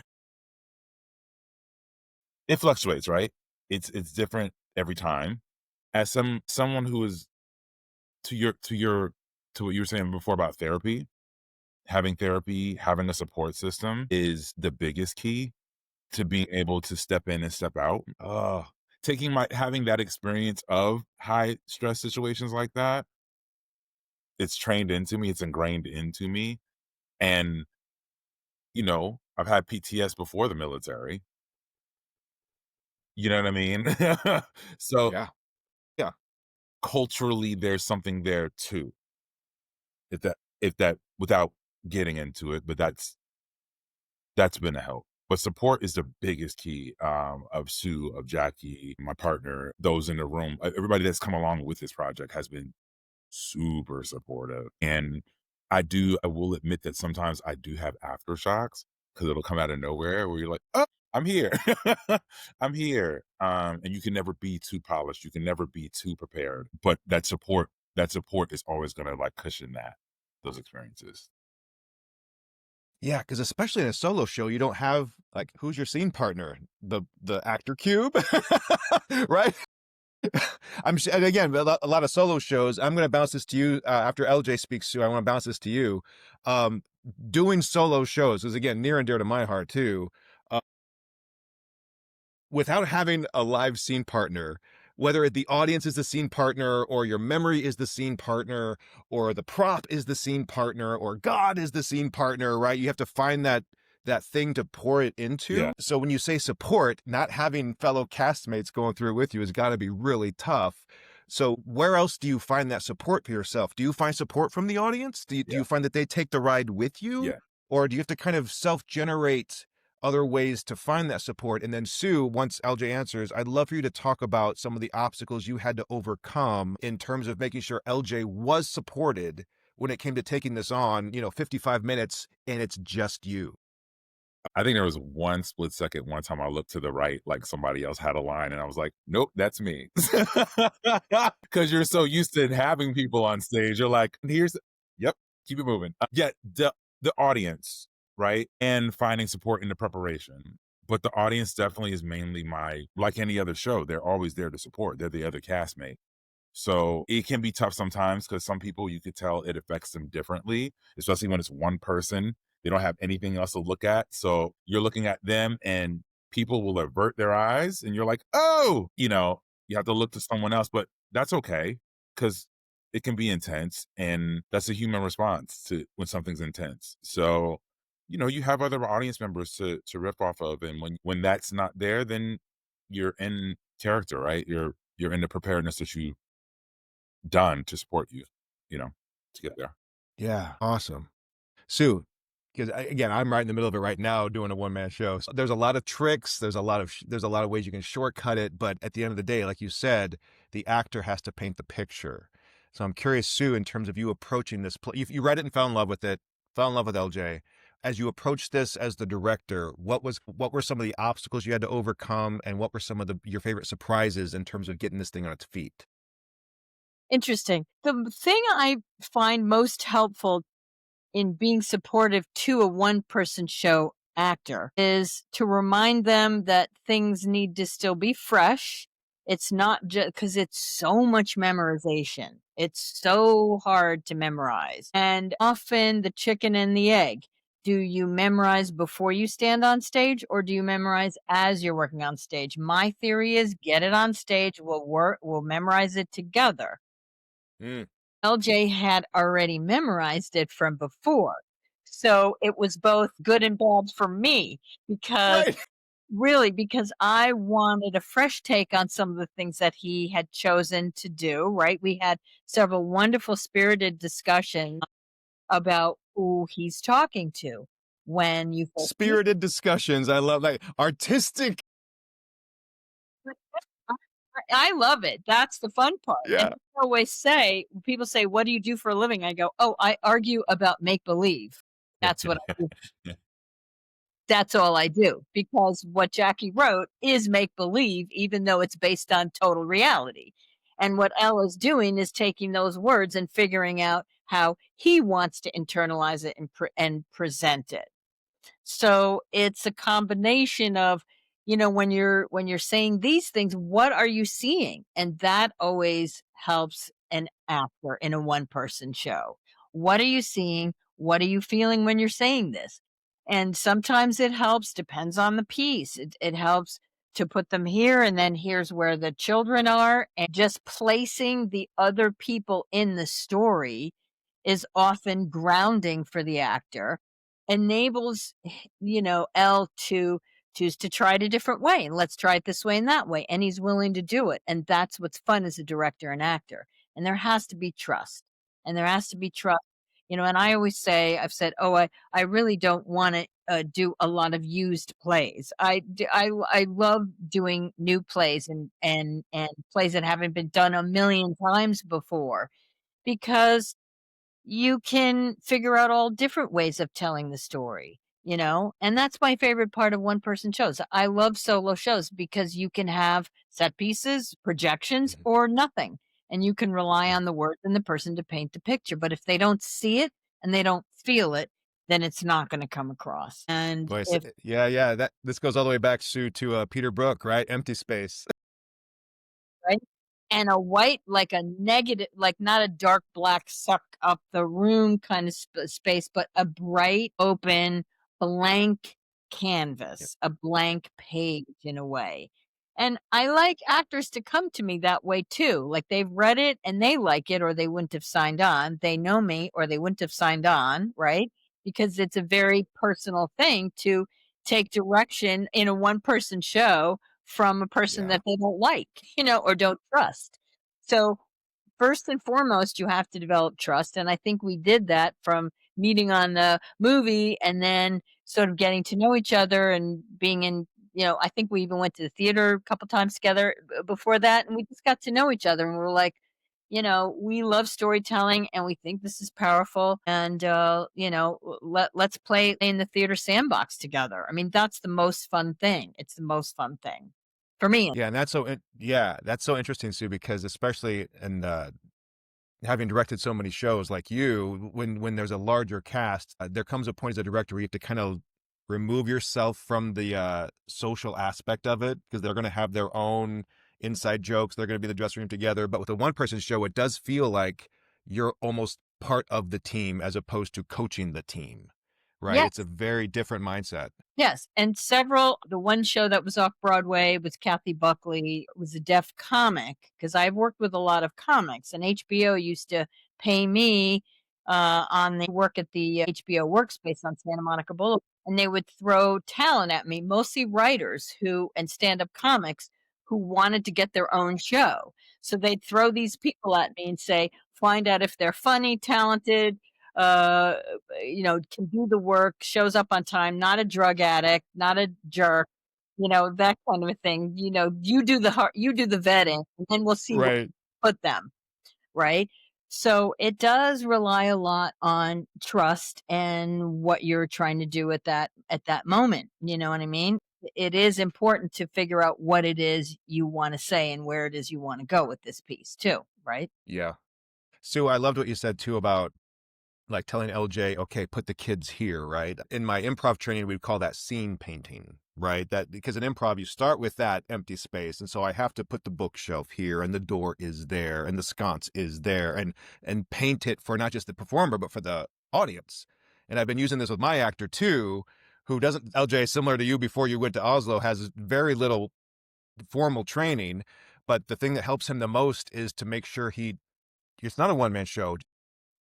It fluctuates, right? It's different every time. As someone who is to what you were saying before about therapy, having a support system is the biggest key to being able to step in and step out. Having that experience of high stress situations like that, it's trained into me, it's ingrained into me. And, I've had PTS before the military. You know what I mean? So Yeah. Yeah. culturally there's something there too. If that without getting into it, but that's been a help. But support is the biggest key, of Sue, of Jackie, my partner, those in the room. Everybody that's come along with this project has been super supportive. And I will admit that sometimes I do have aftershocks because it'll come out of nowhere where you're like, oh, I'm here. I'm here. And you can never be too polished. You can never be too prepared. But that support is always gonna like cushion those experiences. Yeah, because especially in a solo show, you don't have like who's your scene partner? The actor cube, right? And again, a lot of solo shows. I'm going to bounce this to you after LJ speaks to. I want to bounce this to you. Um, Doing solo shows is again near and dear to my heart too. Uh, without having a live scene partner, whether the audience is the scene partner or your memory is the scene partner or the prop is the scene partner or God is the scene partner, right? You have to find that thing to pour it into. Yeah. So when you say support, not having fellow castmates going through it with you has got to be really tough. So where else do you find that support for yourself? Do you find support from the audience? Do you find that they take the ride with you? Yeah. Or do you have to kind of self-generate other ways to find that support? And then Sue, once LJ answers, I'd love for you to talk about some of the obstacles you had to overcome in terms of making sure LJ was supported when it came to taking this on, 55 minutes and it's just you. I think there was one split second, one time I looked to the right, like somebody else had a line, and I was like, nope, that's me. Because you're so used to having people on stage. You're like, yep, keep it moving. Yeah, the audience, right? And finding support in the preparation. But the audience definitely is mainly like any other show, they're always there to support. They're the other castmate. So it can be tough sometimes because some people you could tell it affects them differently, especially when it's one person. They don't have anything else to look at. So you're looking at them and people will avert their eyes and you're like, oh, you have to look to someone else, but that's okay because it can be intense and that's a human response to when something's intense. So, you have other audience members to riff off of. And when that's not there, then you're in character, right? You're in the preparedness that you done to support you, you know, to get there. Yeah, awesome. Sue, because again, I'm right in the middle of it right now doing a one-man show. So there's a lot of tricks, there's a lot of ways you can shortcut it, but at the end of the day, like you said, the actor has to paint the picture. So I'm curious, Sue, in terms of you approaching this play, you read it and fell in love with it, fell in love with LJ. As you approached this as the director, what were some of the obstacles you had to overcome, and what were some of your favorite surprises in terms of getting this thing on its feet? Interesting. The thing I find most helpful in being supportive to a one person show actor is to remind them that things need to still be fresh. It's not just because it's so much memorization. It's so hard to memorize. And often the chicken and the egg. Do you memorize before you stand on stage or do you memorize as you're working on stage? My theory is get it on stage, we'll memorize it together. Mm. LJ had already memorized it from before. So it was both good and bad for me because Right. because I wanted a fresh take on some of the things that he had chosen to do, right? We had several wonderful spirited discussions about who he's talking to when you first meet. Spirited discussions. I love that. Artistic. I love it. That's the fun part. Yeah. And I always say, when people say, "What do you do for a living?" I go, "Oh, I argue about make believe." That's what I do. That's all I do because what Jackie wrote is make believe, even though it's based on total reality. And what Ella's doing is taking those words and figuring out how he wants to internalize it and present it. So it's a combination of, when you're saying these things, what are you seeing? And that always helps an actor in a one person show. What are you seeing? What are you feeling when you're saying this? And sometimes it helps, depends on the piece. It helps to put them here, and then here's where the children are, and just placing the other people in the story is often grounding for the actor, enables L to choose to try it a different way, and let's try it this way and that way, and he's willing to do it, and that's what's fun as a director and actor. And there has to be trust, and there has to be trust. And I always say, I've said, oh, I really don't want to do a lot of used plays. I love doing new plays, and plays that haven't been done a million times before, because you can figure out all different ways of telling the story. And that's my favorite part of one person shows. I love solo shows because you can have set pieces, projections, Mhm. or nothing, and you can rely Yeah. on the words and the person to paint the picture. But if they don't see it and they don't feel it, then it's not going to come across. And Boy, if yeah. That this goes all the way back, Sue, to Peter Brook, right? Empty Space. right? And a white, like a negative, like not a dark black suck up the room kind of space, but a bright, open, blank Yep. canvas, a blank page in a way. And I like actors to come to me that way too. Like they've read it and they like it, or they wouldn't have signed on. They know me, or they wouldn't have signed on, right? Because it's a very personal thing to take direction in a one person show from a person Yeah. that they don't like, or don't trust. So, first and foremost, you have to develop trust. And I think we did that from meeting on the movie and then sort of getting to know each other and being I think we even went to the theater a couple times together before that. And we just got to know each other. And we're like, we love storytelling and we think this is powerful. And, let's play in the theater sandbox together. I mean, that's the most fun thing. It's the most fun thing for me. Yeah, and that's so interesting, Sue, because especially in having directed so many shows like you, when there's a larger cast, there comes a point as a director where you have to kind of remove yourself from the social aspect of it, because they're going to have their own inside jokes. They're going to be in the dressing room together. But with a one person show, it does feel like you're almost part of the team as opposed to coaching the team, right? It's a Yes. very different mindset. Yes, and the one show that was off Broadway with Kathy Buckley was a deaf comic, because I've worked with a lot of comics, and HBO used to pay me on the work at the HBO workspace on Santa Monica Boulevard, and they would throw talent at me, mostly writers and stand-up comics who wanted to get their own show. So they'd throw these people at me and say, find out if they're funny, talented, uh can do the work, shows up on time, not a drug addict, not a jerk, that kind of a thing. You do the vetting, and then we'll see where Right. to put them, right? So it does rely a lot on trust and what you're trying to do at that moment. You know what I mean? It is important to figure out what it is you want to say and where it is you want to go with this piece too, right? Yeah. Sue, I loved what you said too about like telling LJ, okay, put the kids here, right? In my improv training, we'd call that scene painting, right? That because in improv, you start with that empty space. And so I have to put the bookshelf here and the door is there and the sconce is there and paint it for not just the performer, but for the audience. And I've been using this with my actor too, who doesn't, LJ, similar to you before you went to Oslo, has very little formal training. But the thing that helps him the most is to make sure it's not a one man show,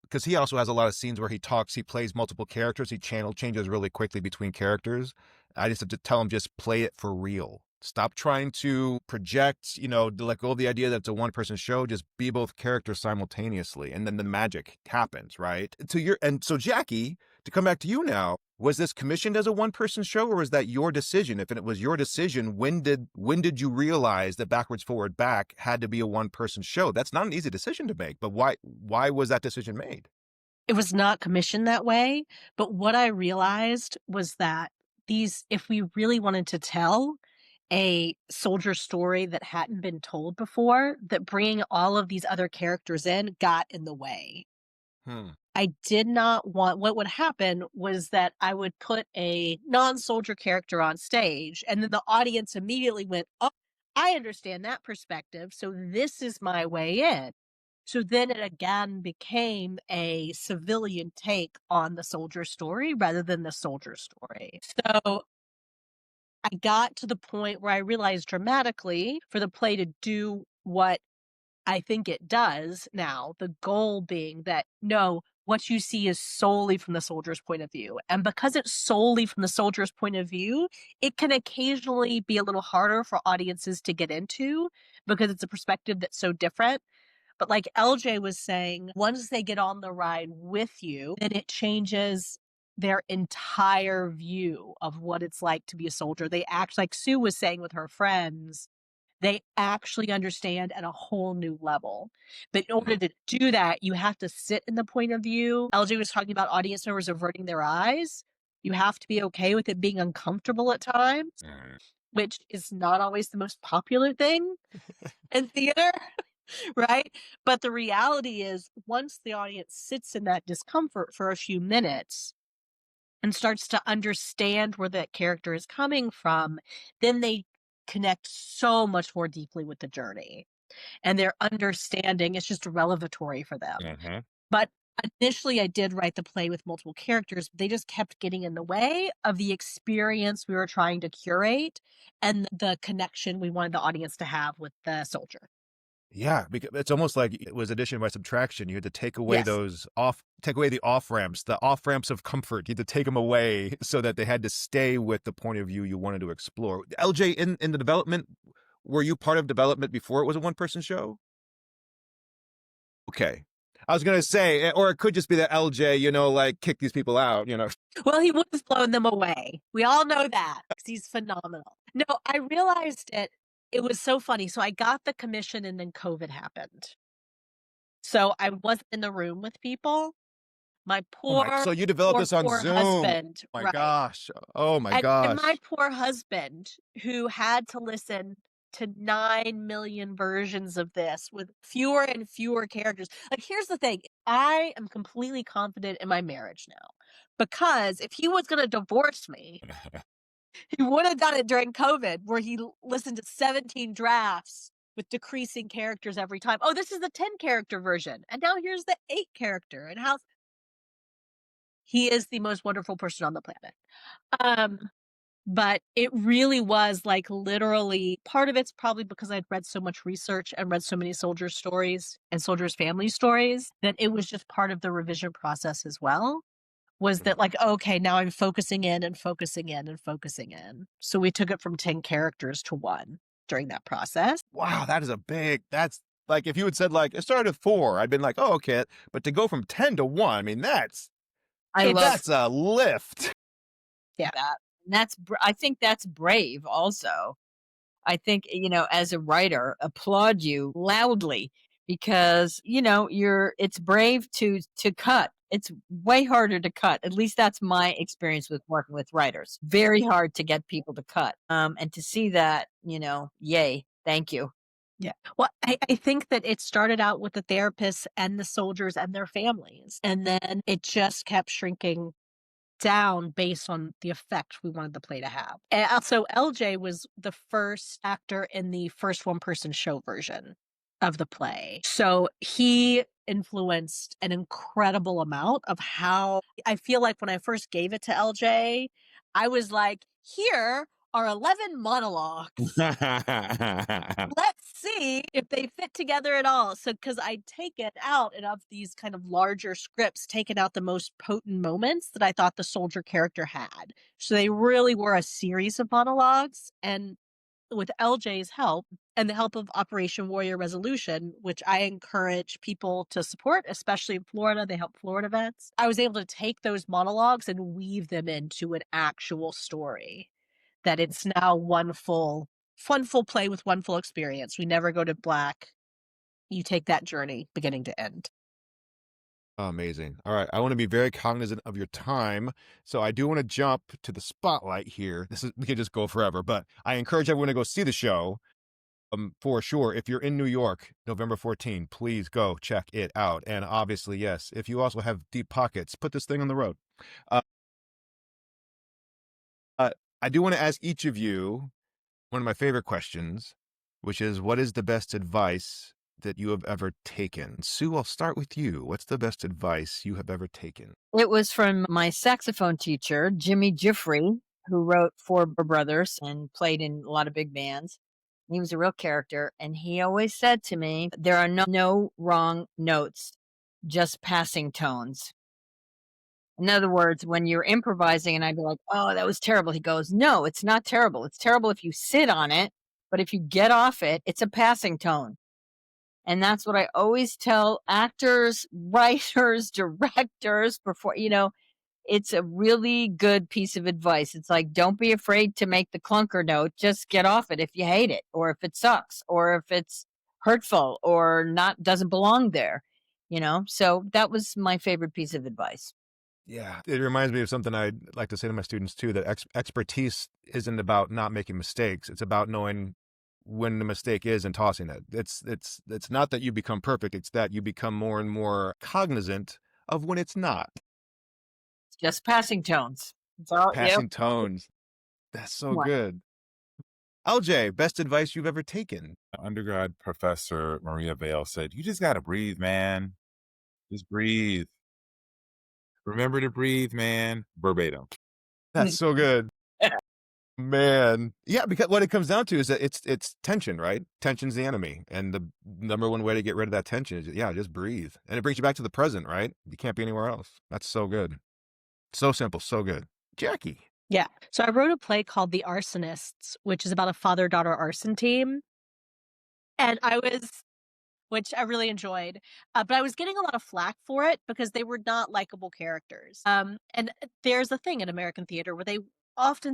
because he also has a lot of scenes where he talks, he plays multiple characters, he channel changes really quickly between characters. I just have to tell him, just play it for real. Stop trying to project, to let go of the idea that it's a one person show. Just be both characters simultaneously. And then the magic happens, right? And so Jackie, to come back to you now, was this commissioned as a one person show, or was that your decision? If it was your decision, when did you realize that Backwards Forward Back had to be a one person show? That's not an easy decision to make, but why was that decision made? It was not commissioned that way, but what I realized was that if we really wanted to tell a soldier story that hadn't been told before, that bringing all of these other characters in got in the way. I did not want what would happen was that I would put a non-soldier character on stage, and then the audience immediately went, "Oh, I understand that perspective, so this is my way in." So then it again became a civilian take on the soldier story rather than the soldier story. So I got to the point where I realized dramatically for the play to do what I think it does now, the goal being that no, what you see is solely from the soldier's point of view. And because it's solely from the soldier's point of view, it can occasionally be a little harder for audiences to get into because it's a perspective that's so different. But like LJ was saying, once they get on the ride with you, then it changes their entire view of what it's like to be a soldier. They act like Sue was saying with her friends, they actually understand at a whole new level. But in order to do that, you have to sit in the point of view. LJ was talking about audience members averting their eyes. You have to be okay with it being uncomfortable at times, which is not always the most popular thing in theater, right? But the reality is, once the audience sits in that discomfort for a few minutes and starts to understand where that character is coming from, then they connect so much more deeply with the journey. And their understanding is just revelatory for them. But initially, I did write the play with multiple characters. They just kept getting in the way of the experience we were trying to curate and the connection we wanted the audience to have with the soldier. Yeah, because it's almost like it was addition by subtraction. You had to take away Yes. take away the off ramps of comfort. You had to take them away so that they had to stay with the point of view you wanted to explore. LJ, in the development, were you part of development before it was a one-person show? Okay. I was going to say, or it could just be that LJ, like kick these people out, Well, he would have blown them away. We all know that because he's phenomenal. No, I realized it was so funny. So I got the commission and then COVID happened. So I wasn't in the room with people. My So you developed this on poor Zoom. husband, Oh my right. gosh. Oh my And gosh. my poor husband, who had to listen to 9 million versions of this with fewer and fewer characters. Like, here's the thing. I am completely confident in my marriage now because if he was going to divorce me, he would have done it during COVID where he listened to 17 drafts with decreasing characters every time. Oh, this is the 10 character version. And now here's the 8 character. And how he is the most wonderful person on the planet. But it really was like literally part of it's probably because I'd read so much research and read so many soldier stories and soldiers' family stories that it was just part of the revision process as well. Was that like, okay, now I'm focusing in and focusing in and focusing in. So we took it from 10 characters to 1 during that process. Wow, that's like if you had said like it started at 4, I'd been like, oh, okay. But to go from 10 to 1, I mean, that's a lift. Yeah. that. And I think that's brave also. I think, as a writer, applaud you loudly because, it's brave to cut. It's way harder to cut. At least that's my experience with working with writers. Very hard to get people to cut. And to see that, yay, thank you. Yeah. Well, I think that it started out with the therapists and the soldiers and their families. And then it just kept shrinking down based on the effect we wanted the play to have. And also, LJ was the first actor in the first one-person show version of the play. So he influenced an incredible amount of how I feel like when I first gave it to LJ, I was like, here are 11 monologues. Let's see if they fit together at all. So, because I'd taken out and of these kind of larger scripts, taken out the most potent moments that I thought the soldier character had. So they really were a series of monologues. And with LJ's help and the help of Operation Warrior Resolution, which I encourage people to support, especially in Florida, they help Florida vets. I was able to take those monologues and weave them into an actual story. That it's now one full play with one full experience. We never go to black. You take that journey beginning to end. Amazing. All right. I want to be very cognizant of your time. So I do want to jump to the spotlight here. We could just go forever, but I encourage everyone to go see the show. For sure. If you're in New York, November 14, please go check it out. And obviously, yes, if you also have deep pockets, put this thing on the road. Uh, I do want to ask each of you one of my favorite questions, which is, what is the best advice that you have ever taken? Sue, I'll start with you. What's the best advice you have ever taken? It was from my saxophone teacher, Jimmy Giuffre, who wrote Four Brothers and played in a lot of big bands. He was a real character, and he always said to me, there are no wrong notes, just passing tones. In other words, when you're improvising and I'd be like, oh, that was terrible. He goes, no, it's not terrible. It's terrible if you sit on it, but if you get off it, it's a passing tone. And that's what I always tell actors, writers, directors before, it's a really good piece of advice. It's like, don't be afraid to make the clunker note. Just get off it if you hate it, or if it sucks, or if it's hurtful or doesn't belong there, So that was my favorite piece of advice. Yeah, it reminds me of something I'd like to say to my students too, that expertise isn't about not making mistakes. It's about knowing when the mistake is and tossing it. It's not that you become perfect. It's that you become more and more cognizant of when it's not. It's just passing tones. It's all, Passing tones. That's so What? good. LJ, best advice you've ever taken? Undergrad professor Maria Vale said, you just got to breathe, man. Just breathe. Remember to breathe, man. Verbatim. That's so good. Man. Yeah, because what it comes down to is that it's tension, right? Tension's the enemy. And the number one way to get rid of that tension is, just breathe. And it brings you back to the present, right? You can't be anywhere else. That's so good. So simple, so good. Jackie. Yeah. So I wrote a play called The Arsonists, which is about a father-daughter arson team. And which I really enjoyed, but I was getting a lot of flack for it because they were not likable characters. And there's a thing in American theater where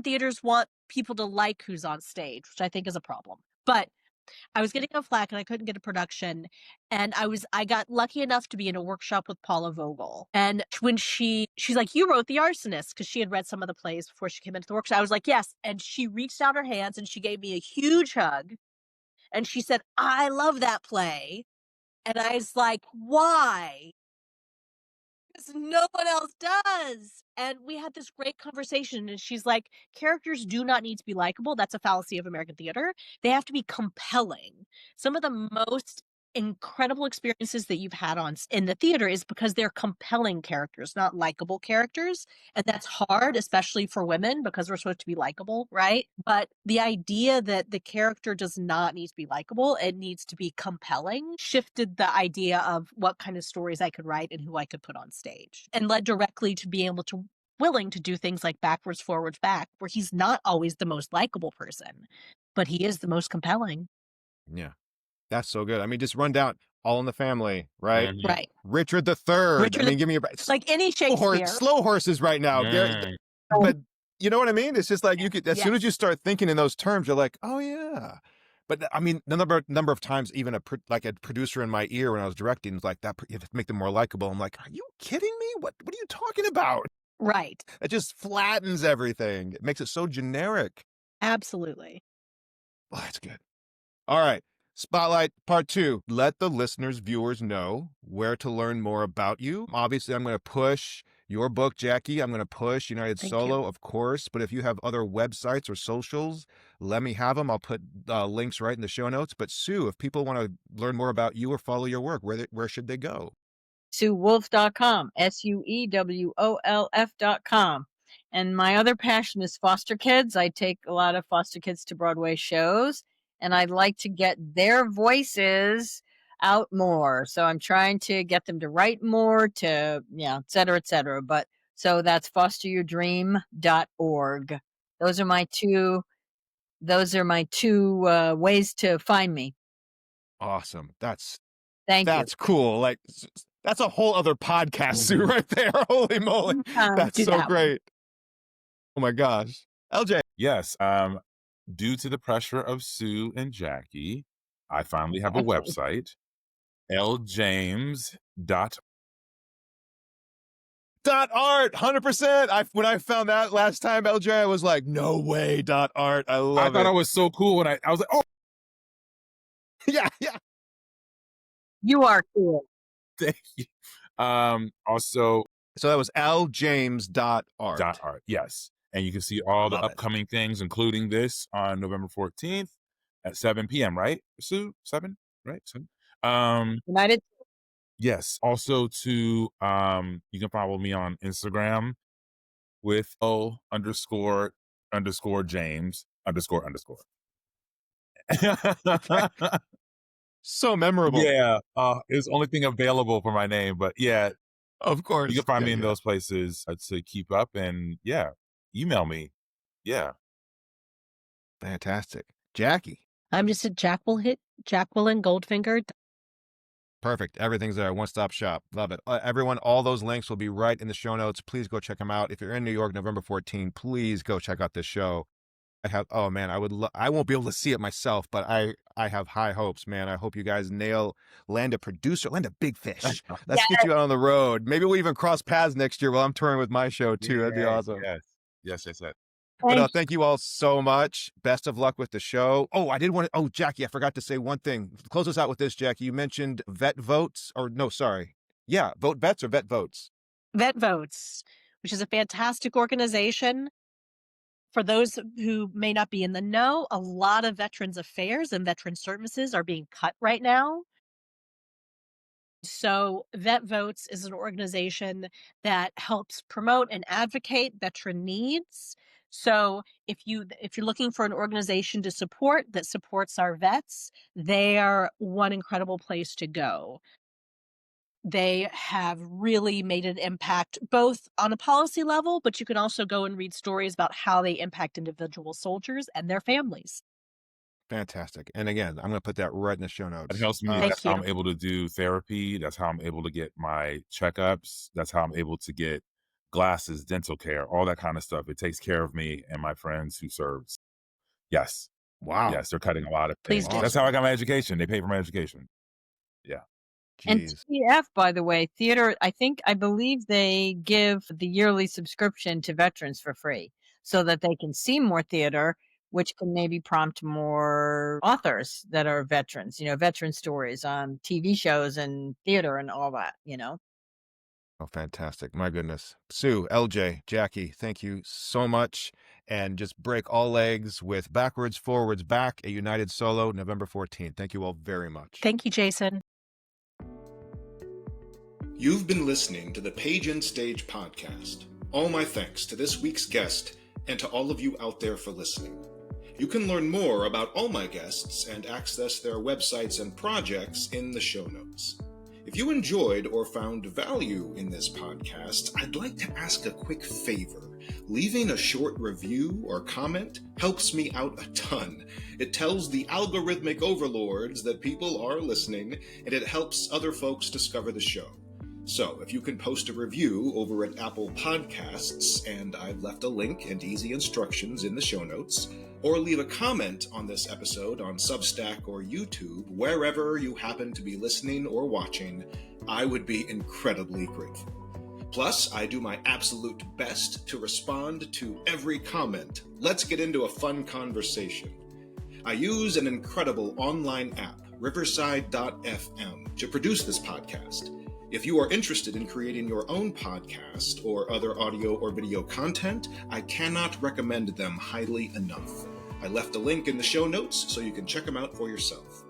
theaters want people to like who's on stage, which I think is a problem. But I was getting a flack and I couldn't get a production. And I got lucky enough to be in a workshop with Paula Vogel. And when she's like, you wrote The Arsonist, because she had read some of the plays before she came into the workshop. I was like, yes. And she reached out her hands and she gave me a huge hug. And she said, I love that play. And I was like, why? Because no one else does. And we had this great conversation. And she's like, characters do not need to be likable. That's a fallacy of American theater. They have to be compelling. Some of the most incredible experiences that you've had in the theater is because they're compelling characters, not likable characters. And that's hard, especially for women, because we're supposed to be likable, right? But the idea that the character does not need to be likable, it needs to be compelling, shifted the idea of what kind of stories I could write and who I could put on stage, and led directly to being willing to do things like backwards, forwards, back, where he's not always the most likable person, but he is the most compelling. Yeah. That's so good. I mean, just run down All in the Family, right? Mhm. Right. Richard III. Give me like any Shakespeare. Slow horses right now. But you know what I mean? It's just like as soon as you start thinking in those terms, you're like, oh yeah. But I mean, the number of times even a producer in my ear when I was directing was like, that you have to make them more likable. I'm like, are you kidding me? What are you talking about? Right. It just flattens everything. It makes it so generic. Absolutely. Well, that's good. All right. Spotlight Part 2. Let the listeners, viewers know where to learn more about you. Obviously, I'm going to push your book, Jackie. I'm going to push United Solo, of course. But if you have other websites or socials, let me have them. I'll put links right in the show notes. But Sue, if people want to learn more about you or follow your work, where should they go? SueWolf.com, SueWolf.com. And my other passion is foster kids. I take a lot of foster kids to Broadway shows, and I'd like to get their voices out more. So I'm trying to get them to write more, et cetera, et cetera. But so that's fosteryourdream.org. Those are my two ways to find me. Awesome. That's cool. Like, that's a whole other podcast, Sue, right there. Holy moly. That's so great. Oh my gosh. LJ. Yes. Due to the pressure of Sue and Jackie, I finally have a website, ljames.art. .art, 100%. When I found that last time, LJ, I was like, no way, .art. I love it. I thought I was so cool when I was like, oh, Yeah, yeah. You are cool. Thank you. Also, So that was ljames.art. .art, yes. And you can see all the Love it. upcoming things, including this on November 14th at 7 p.m., right, Sue? 7, right? 7? United. Yes. Also you can follow me on Instagram with __James__. So memorable. Yeah. It's the only thing available for my name, but yeah, Of course. you can find Yeah, me in yeah. those places to keep up, and yeah, email me. Yeah. Fantastic. Jackie. I'm just at Jacqueline Goldfinger. Perfect. Everything's there. One-stop shop. Love it. Everyone, all those links will be right in the show notes. Please go check them out. If you're in New York, November 14, please go check out this show. Oh man, I won't be able to see it myself, but I have high hopes, man. I hope you guys land a producer, land a big fish. Let's get you out on the road. Maybe we'll even cross paths next year while I'm touring with my show too. That'd be awesome. Yes. But thank you all so much. Best of luck with the show. Oh, Jackie, I forgot to say one thing. Close us out with this, Jackie. You mentioned vet votes, or no, sorry. Yeah, vote vets or vet votes? Vet Votes, which is a fantastic organization. For those who may not be in the know, a lot of Veterans Affairs and Veteran Services are being cut right now. So Vet Votes is an organization that helps promote and advocate veteran needs. So if you're looking for an organization to support that supports our vets, they are one incredible place to go. They have really made an impact both on a policy level, but you can also go and read stories about how they impact individual soldiers and their families. Fantastic. And again, I'm going to put that right in the show notes. It helps me. Thank That's how you. I'm able to do therapy. That's how I'm able to get my checkups. That's how I'm able to get glasses, dental care, all that kind of stuff. It takes care of me and my friends who serves. Yes. Wow. Yes, they're cutting a lot of Please things. do. That's how I got my education. They pay for my education. Yeah. And Jeez. TF, by the way, theater, I believe they give the yearly subscription to veterans for free so that they can see more theater, which can maybe prompt more authors that are veterans, veteran stories on TV shows and theater and all that, Oh, fantastic. My goodness. Sue, LJ, Jackie, thank you so much. And just break all legs with Backwards, Forwards, Back, a United Solo, November 14th. Thank you all very much. Thank you, Jason. You've been listening to the Page and Stage podcast. All my thanks to this week's guest and to all of you out there for listening. You can learn more about all my guests and access their websites and projects in the show notes. If you enjoyed or found value in this podcast, I'd like to ask a quick favor. Leaving a short review or comment helps me out a ton. It tells the algorithmic overlords that people are listening, and it helps other folks discover the show. So if you can post a review over at Apple Podcasts, and I've left a link and easy instructions in the show notes, or leave a comment on this episode on Substack or YouTube, wherever you happen to be listening or watching, I would be incredibly grateful. Plus, I do my absolute best to respond to every comment. Let's get into a fun conversation. I use an incredible online app, Riverside.fm, to produce this podcast. If you are interested in creating your own podcast or other audio or video content, I cannot recommend them highly enough. I left a link in the show notes so you can check them out for yourself.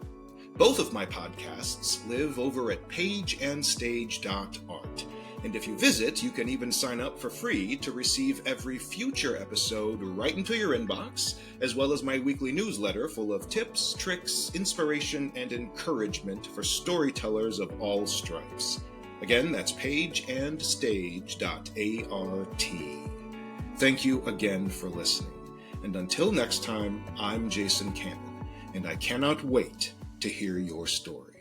Both of my podcasts live over at pageandstage.art. And if you visit, you can even sign up for free to receive every future episode right into your inbox, as well as my weekly newsletter full of tips, tricks, inspiration, and encouragement for storytellers of all stripes. Again, that's pageandstage.art. Thank you again for listening. And until next time, I'm Jason Cannon, and I cannot wait to hear your story.